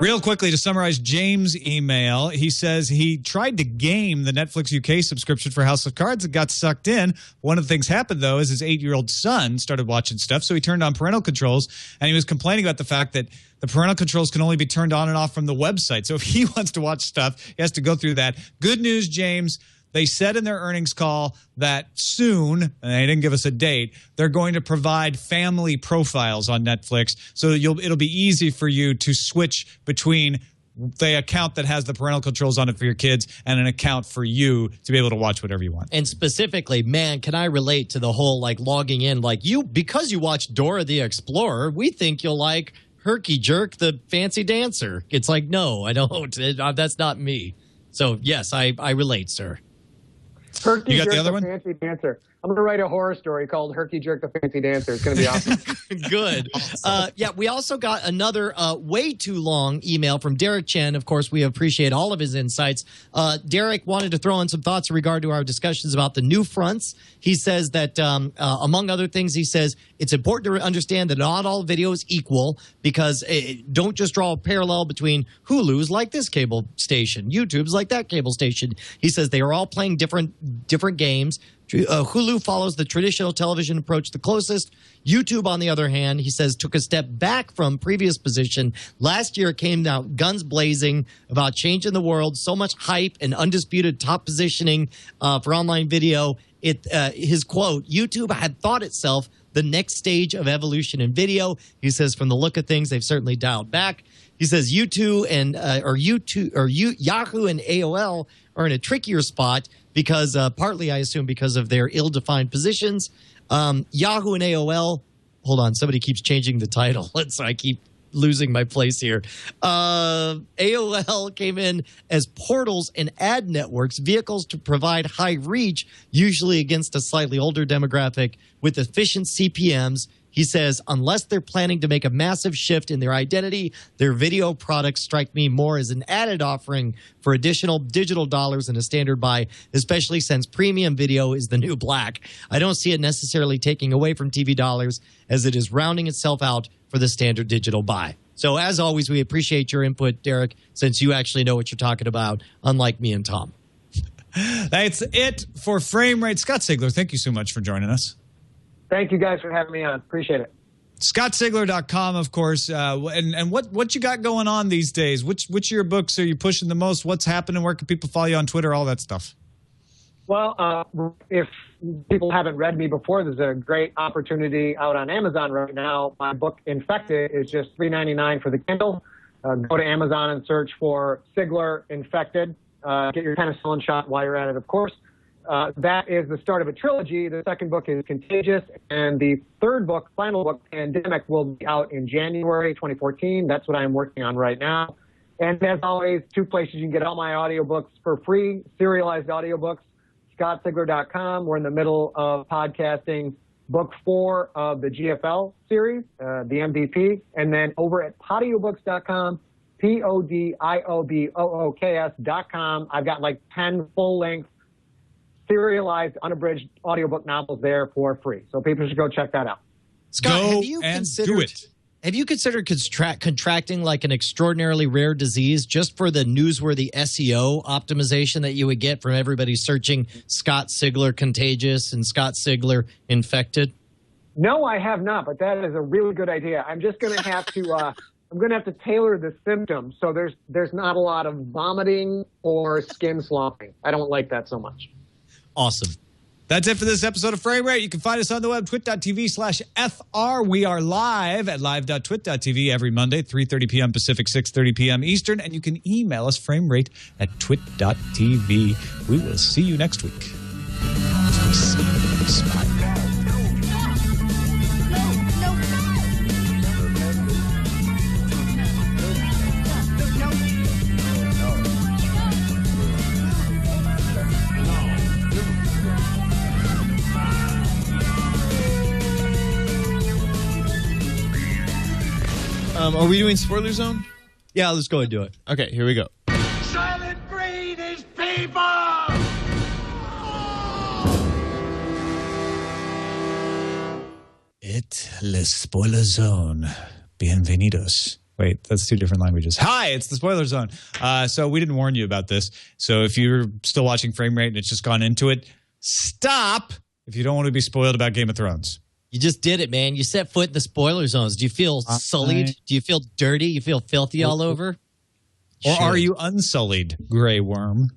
Real quickly, to summarize James' email, he says he tried to game the Netflix UK subscription for House of Cards and got sucked in. One of the things happened, though, is his 8-year-old son started watching stuff, so he turned on parental controls, and he was complaining about the fact that the parental controls can only be turned on and off from the website. So if he wants to watch stuff, he has to go through that. Good news, James. They said in their earnings call that soon, and they didn't give us a date, they're going to provide family profiles on Netflix, so that it'll be easy for you to switch between the account that has the parental controls on it for your kids and an account for you to be able to watch whatever you want. And specifically, man, can I relate to the whole like logging in? Like because you watch Dora the Explorer, we think you'll like Herky Jerk, the fancy dancer. It's like, no, I don't. That's not me. So yes, I relate, sir. Herky You got Jerk the other one? Fancy Dancer. I'm going to write a horror story called Herky Jerk the Fancy Dancer. It's going to be awesome. Good. Yeah, we also got another way too long email from Derek Chen. Of course, we appreciate all of his insights. Derek wanted to throw in some thoughts in regard to our discussions about the new fronts. He says that, among other things, he says it's important to understand that not all video is equal because don't just draw a parallel between Hulu's like this cable station, YouTube's like that cable station. He says they are all playing different games. Hulu follows the traditional television approach the closest. YouTube, on the other hand, he says, took a step back from previous position. Last year, it came out guns blazing about changing the world. So much hype and undisputed top positioning for online video. His quote, YouTube had thought itself the next stage of evolution in video. He says, from the look of things, they've certainly dialed back. He says Yahoo and AOL are in a trickier spot because partly, I assume, because of their ill-defined positions. Yahoo and AOL, hold on, somebody keeps changing the title. So I keep losing my place here. AOL came in as portals and ad networks, vehicles to provide high reach, usually against a slightly older demographic with efficient CPMs. He says, unless they're planning to make a massive shift in their identity, their video products strike me more as an added offering for additional digital dollars than a standard buy, especially since premium video is the new black. I don't see it necessarily taking away from TV dollars as it is rounding itself out for the standard digital buy. So as always, we appreciate your input, Derek, since you actually know what you're talking about, unlike me and Tom. That's it for Frame Rate. Scott Sigler, thank you so much for joining us. Thank you guys for having me on. Appreciate it. ScottSigler.com, of course. And what you got going on these days? Which of your books are you pushing the most? What's happening? Where can people follow you on Twitter? All that stuff. Well, if people haven't read me before, there's a great opportunity out on Amazon right now. My book, Infected, is just $3.99 for the Kindle. Go to Amazon and search for Sigler Infected. Get your penicillin shot while you're at it, of course. That is the start of a trilogy. The second book is Contagious, and the third book, final book, Pandemic, will be out in January 2014. That's what I'm working on right now. And as always, 2 places you can get all my audiobooks for free, serialized audiobooks, ScottSigler.com. We're in the middle of podcasting book 4 of the GFL series, the MVP, and then over at Podiobooks.com, PODIOBOOKS.com. I've got like 10 full-length serialized, unabridged audiobook novels there for free. So people should go check that out. Scott, go have you and considered do it. Have you considered contracting like an extraordinarily rare disease just for the newsworthy SEO optimization that you would get from everybody searching Scott Sigler Contagious and Scott Sigler Infected? No, I have not, but that is a really good idea. I'm just going to have to I'm going to have to tailor the symptoms so there's not a lot of vomiting or skin sloughing. I don't like that so much. Awesome. That's it for this episode of Frame Rate. You can find us on the web, twit.tv/FR. We are live at live.twit.tv every Monday, 3:30 p.m. Pacific, 6:30 p.m. Eastern. And you can email us, framerate@twit.tv. We will see you next week. Smile. Are we doing spoiler zone? Yeah, let's go and do it. Okay, here we go. Silent breed is people! Le spoiler zone. Bienvenidos. Wait, that's two different languages. Hi, it's the spoiler zone. So we didn't warn you about this. So if you're still watching Frame Rate and it's just gone into it, stop if you don't want to be spoiled about Game of Thrones. You just did it, man. You set foot in the spoiler zones. Do you feel sullied? Do you feel dirty? You feel filthy all over? Or are you unsullied, Grey Worm?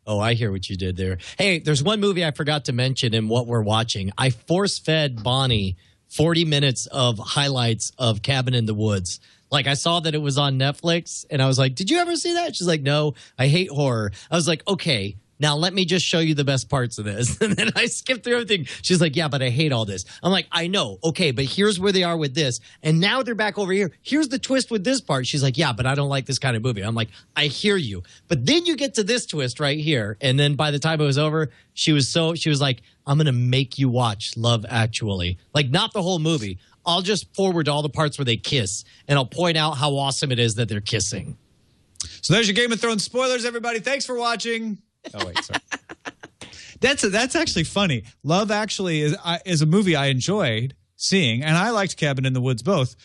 Oh, I hear what you did there. Hey, there's one movie I forgot to mention in what we're watching. I force-fed Bonnie 40 minutes of highlights of Cabin in the Woods. Like, I saw that it was on Netflix, and I was like, did you ever see that? She's like, no, I hate horror. I was like, okay, now let me just show you the best parts of this. And then I skipped through everything. She's like, yeah, but I hate all this. I'm like, I know. Okay, but here's where they are with this. And now they're back over here. Here's the twist with this part. She's like, yeah, but I don't like this kind of movie. I'm like, I hear you. But then you get to this twist right here. And then by the time it was over, she was like, I'm going to make you watch Love Actually. Like, not the whole movie. I'll just forward to all the parts where they kiss, and I'll point out how awesome it is that they're kissing. So there's your Game of Thrones spoilers, everybody. Thanks for watching. Oh, wait, sorry. That's actually funny. Love Actually is a movie I enjoyed seeing, and I liked Cabin in the Woods both.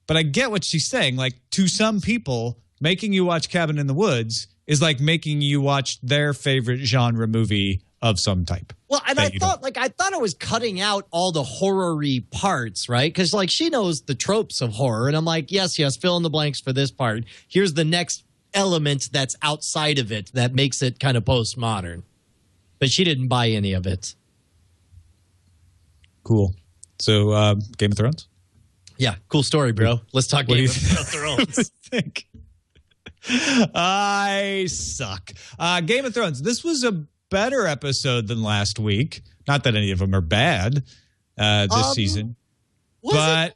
But I get what she's saying. Like, to some people, making you watch Cabin in the Woods is like making you watch their favorite genre movie of some type. Well, and I thought it was cutting out all the horror-y parts, right? Because, like, she knows the tropes of horror. And I'm like, yes, fill in the blanks for this part. Here's the next element that's outside of it that makes it kind of postmodern. But she didn't buy any of it. Cool. So, Game of Thrones? Yeah, cool story, bro. Let's talk Game of Thrones. What do you think? I suck. Game of Thrones. This was a better episode than last week. Not that any of them are bad this season. But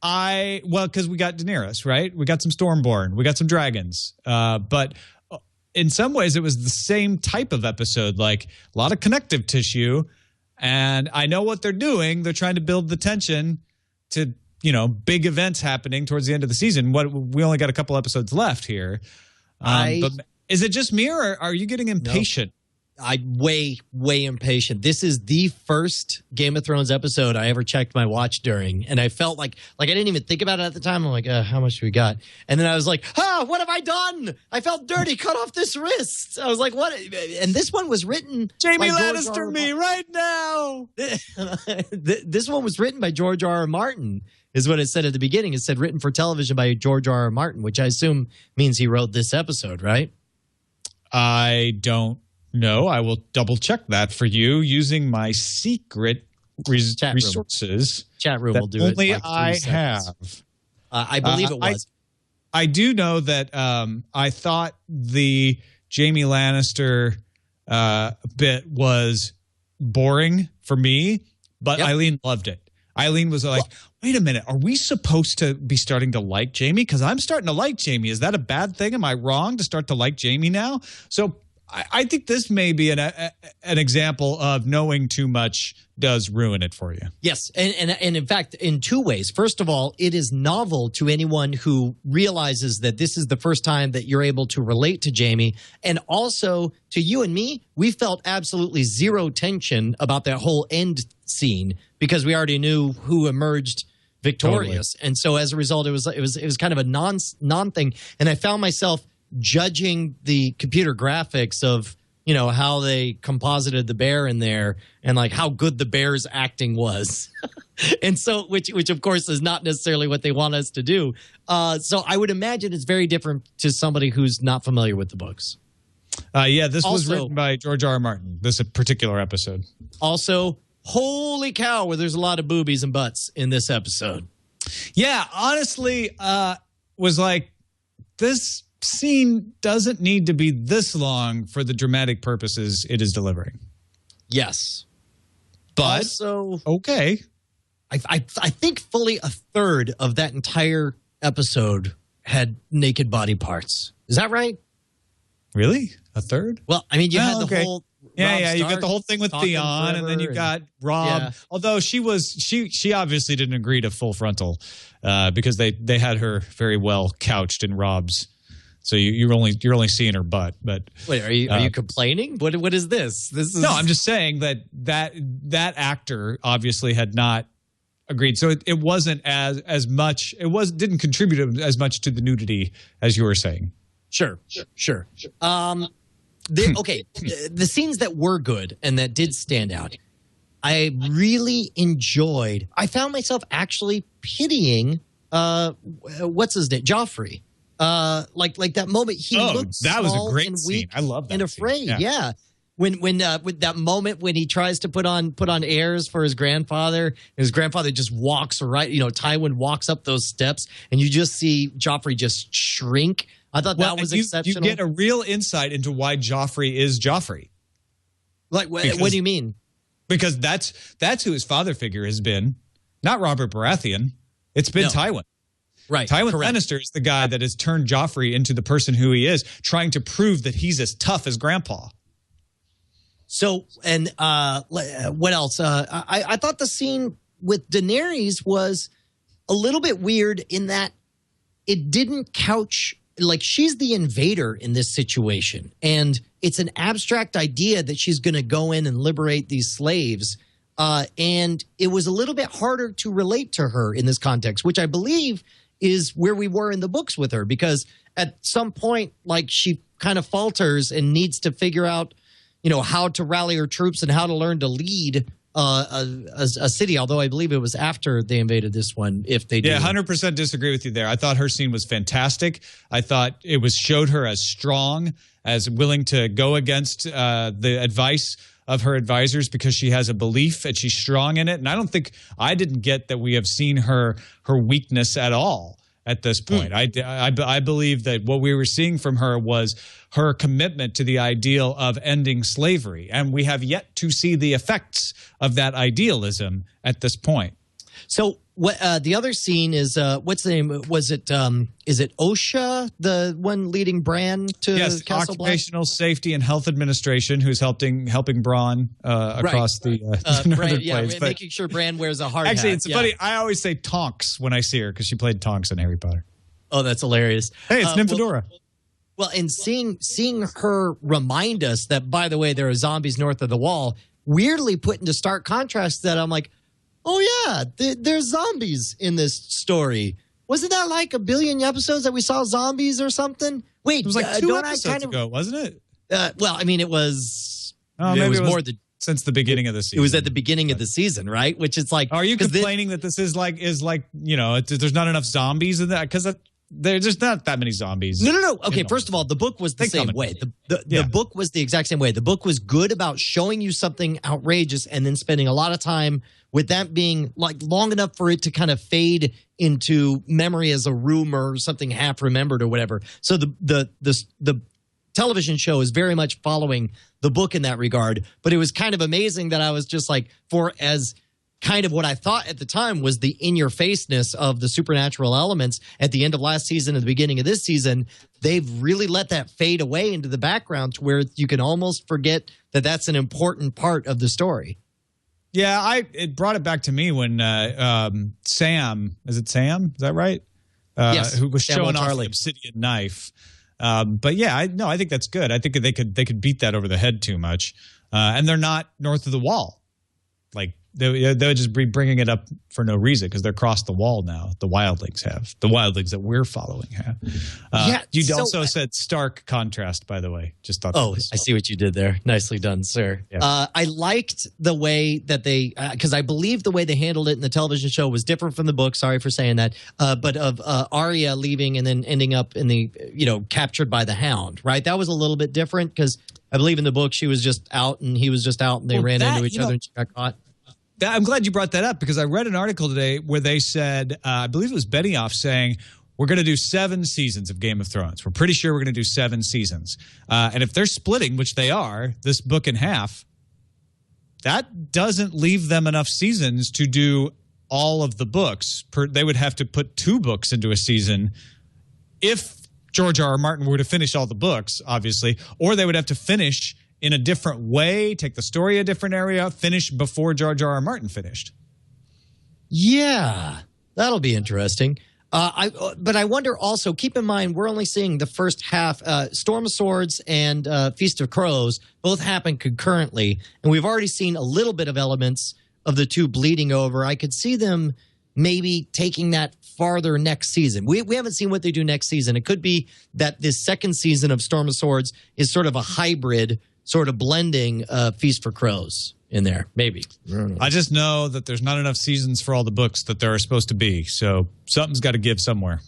because we got Daenerys, right? We got some Stormborn. We got some dragons. But in some ways, it was the same type of episode, like a lot of connective tissue. And I know what they're doing. They're trying to build the tension to, big events happening towards the end of the season. We only got a couple episodes left here. But is it just me, or are you getting impatient? I'm way impatient. This is the first Game of Thrones episode I ever checked my watch during, and I felt like I didn't even think about it at the time. I'm like, how much do we got? And then I was like, what have I done? I felt dirty. Cut off this wrist. I was like, what? And this one was written Jamie Lannister me right now. This one was written by George R.R. Martin, is what it said at the beginning. It said written for television by George R.R. Martin, which I assume means he wrote this episode, right? I don't know. I will double check that for you using my secret resources. Chat room will do it. Only I have. I believe it was. I do know that I thought the Jamie Lannister bit was boring for me, but Eileen loved it. Eileen was like, wait a minute, are we supposed to be starting to like Jamie? Because I'm starting to like Jamie. Is that a bad thing? Am I wrong to start to like Jamie now? So I think this may be an example of knowing too much does ruin it for you. Yes, and in fact, in two ways. First of all, it is novel to anyone who realizes that this is the first time that you're able to relate to Jamie. And also, to you and me, we felt absolutely zero tension about that whole end scene because we already knew who emerged victorious. Totally. And so as a result, it was kind of a non thing. And I found myself judging the computer graphics of, how they composited the bear in there and like how good the bear's acting was. And so, which of course is not necessarily what they want us to do. So I would imagine it's very different to somebody who's not familiar with the books. This was written by George R.R. Martin, this particular episode. Also, holy cow, where there's a lot of boobies and butts in this episode. Yeah, honestly, was like, this scene doesn't need to be this long for the dramatic purposes it is delivering. Yes. But, also, okay. I think fully a third of that entire episode had naked body parts. Is that right? Really? A third? Well, I mean, you had the whole. Yeah, you got the whole thing with Theon, and then you got Rob. Yeah. Although she obviously didn't agree to full frontal because they had her very well couched in Rob's. So you're only seeing her butt. But wait, are you complaining? What is this? No, I'm just saying that actor obviously had not agreed. So it wasn't as much. Didn't contribute as much to the nudity as you were saying. Sure. The scenes that were good and that did stand out, I really enjoyed. I found myself actually pitying what's his name, Joffrey. Like that moment he looked that was small a great and scene. weak I love that and afraid. Scene. Yeah. When with that moment when he tries to put on airs for his grandfather, and his grandfather just walks right, Tywin walks up those steps, and you just see Joffrey just shrink. I thought that was exceptional. You get a real insight into why Joffrey is Joffrey. Like, what do you mean? Because that's who his father figure has been, not Robert Baratheon. It's been Tywin. Right. Tywin Lannister is the guy that has turned Joffrey into the person who he is, trying to prove that he's as tough as Grandpa. So, and what else? I thought the scene with Daenerys was a little bit weird in that it didn't couch, like, she's the invader in this situation. And it's an abstract idea that she's going to go in and liberate these slaves. And it was a little bit harder to relate to her in this context, which I believe is where we were in the books with her, because at some point, like, she kind of falters and needs to figure out, how to rally her troops and how to learn to lead a city, although I believe it was after they invaded this one, if they did. Yeah, 100% disagree with you there. I thought her scene was fantastic. I thought it showed her as strong, as willing to go against the advice of her advisors because she has a belief and she's strong in it. And I didn't get that we have seen her weakness at all at this point. I believe that what we were seeing from her was her commitment to the ideal of ending slavery. And we have yet to see the effects of that idealism at this point. So what the other scene is, what's the name? Was it, is it OSHA, the one leading Bran to Castle Black? Occupational Safety and Health Administration, who's helping Bran across the northern Bran, plains. But making sure Bran wears a hard hat. Actually, it's funny. I always say Tonks when I see her because she played Tonks in Harry Potter. Oh, that's hilarious. Hey, it's Nymphadora. Well, and seeing her remind us that, by the way, there are zombies north of the wall, weirdly put into stark contrast that I'm like, oh, yeah, there's zombies in this story. Wasn't that like a billion episodes that we saw zombies or something? Wait, it was like 2 episodes ago, wasn't it? Well, I mean, it was. Maybe it was more than since the beginning of the season. It was at the beginning of the season, right? Which is like. Are you complaining that this is like there's not enough zombies in that? Because there's not that many zombies. No. Okay, first of all, the book was the same way. The book was the exact same way. The book was good about showing you something outrageous and then spending a lot of time with that being like long enough for it to kind of fade into memory as a rumor or something half remembered or whatever. So the television show is very much following the book in that regard. But it was kind of amazing that I was just like, for as kind of what I thought at the time was the in-your-faceness of the supernatural elements at the end of last season and the beginning of this season, they've really let that fade away into the background to where you can almost forget that that's an important part of the story. Yeah, it brought it back to me when Sam, is it Sam? Is that right? Yes. Who was Sam showing off Charlie. the obsidian knife. But yeah, I think that's good. I think they could beat that over the head too much. And they're not north of the wall. Like, they would just be bringing it up for no reason because they're across the wall now. The wildlings have. The wildlings that we're following have. You also said stark contrast, by the way. Just thought. Oh, I see what you did there. Nicely done, sir. Yeah. I liked the way that they, because I believe the way they handled it in the television show was different from the book. Sorry for saying that. But of Arya leaving and then ending up in the, captured by the Hound, right? That was a little bit different because I believe in the book she was just out and he was just out and they ran into each other and she got caught. I'm glad you brought that up because I read an article today where they said, I believe it was Benioff saying, we're going to do 7 seasons of Game of Thrones. We're pretty sure we're going to do 7 seasons. And if they're splitting, which they are, this book in half, that doesn't leave them enough seasons to do all of the books. They would have to put 2 books into a season if George R. R. Martin were to finish all the books, obviously, or they would have to finish in a different way, take the story a different area, finish before George R. R. Martin finished. Yeah, that'll be interesting. But I wonder also, keep in mind, we're only seeing the first half. Storm of Swords and Feast of Crows both happen concurrently, and we've already seen a little bit of elements of the two bleeding over. I could see them maybe taking that farther next season. We haven't seen what they do next season. It could be that this second season of Storm of Swords is sort of a hybrid, sort of blending Feast for Crows in there, maybe. I just know that there's not enough seasons for all the books that there are supposed to be, so something's got to give somewhere.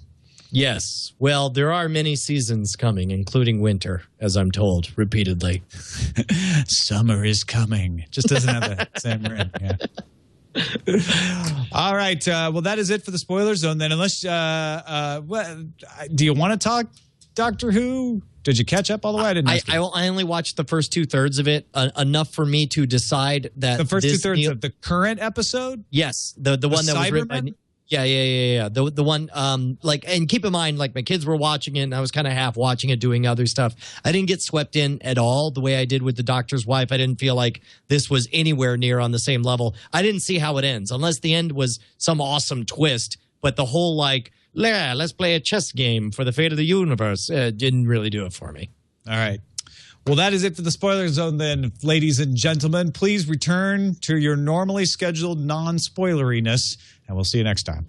Yes. Well, there are many seasons coming, including winter, as I'm told repeatedly. Summer is coming. Just doesn't have the same ring. Yeah. All right. Well, that is it for the spoiler zone then. Unless, do you want to talk Doctor Who? Did you catch up all the way? I only watched the first 2/3 of it, enough for me to decide that the first 2/3 of the current episode. Yes, the one that was written by. Yeah. The one, and keep in mind, like, my kids were watching it and I was kind of half watching it, doing other stuff. I didn't get swept in at all the way I did with The Doctor's Wife. I didn't feel like this was anywhere near on the same level. I didn't see how it ends, unless the end was some awesome twist. But the whole, like, yeah, let's play a chess game for the fate of the universe, didn't really do it for me. All right. Well, that is it for the spoiler zone then, ladies and gentlemen. Please return to your normally scheduled non-spoileriness, and we'll see you next time.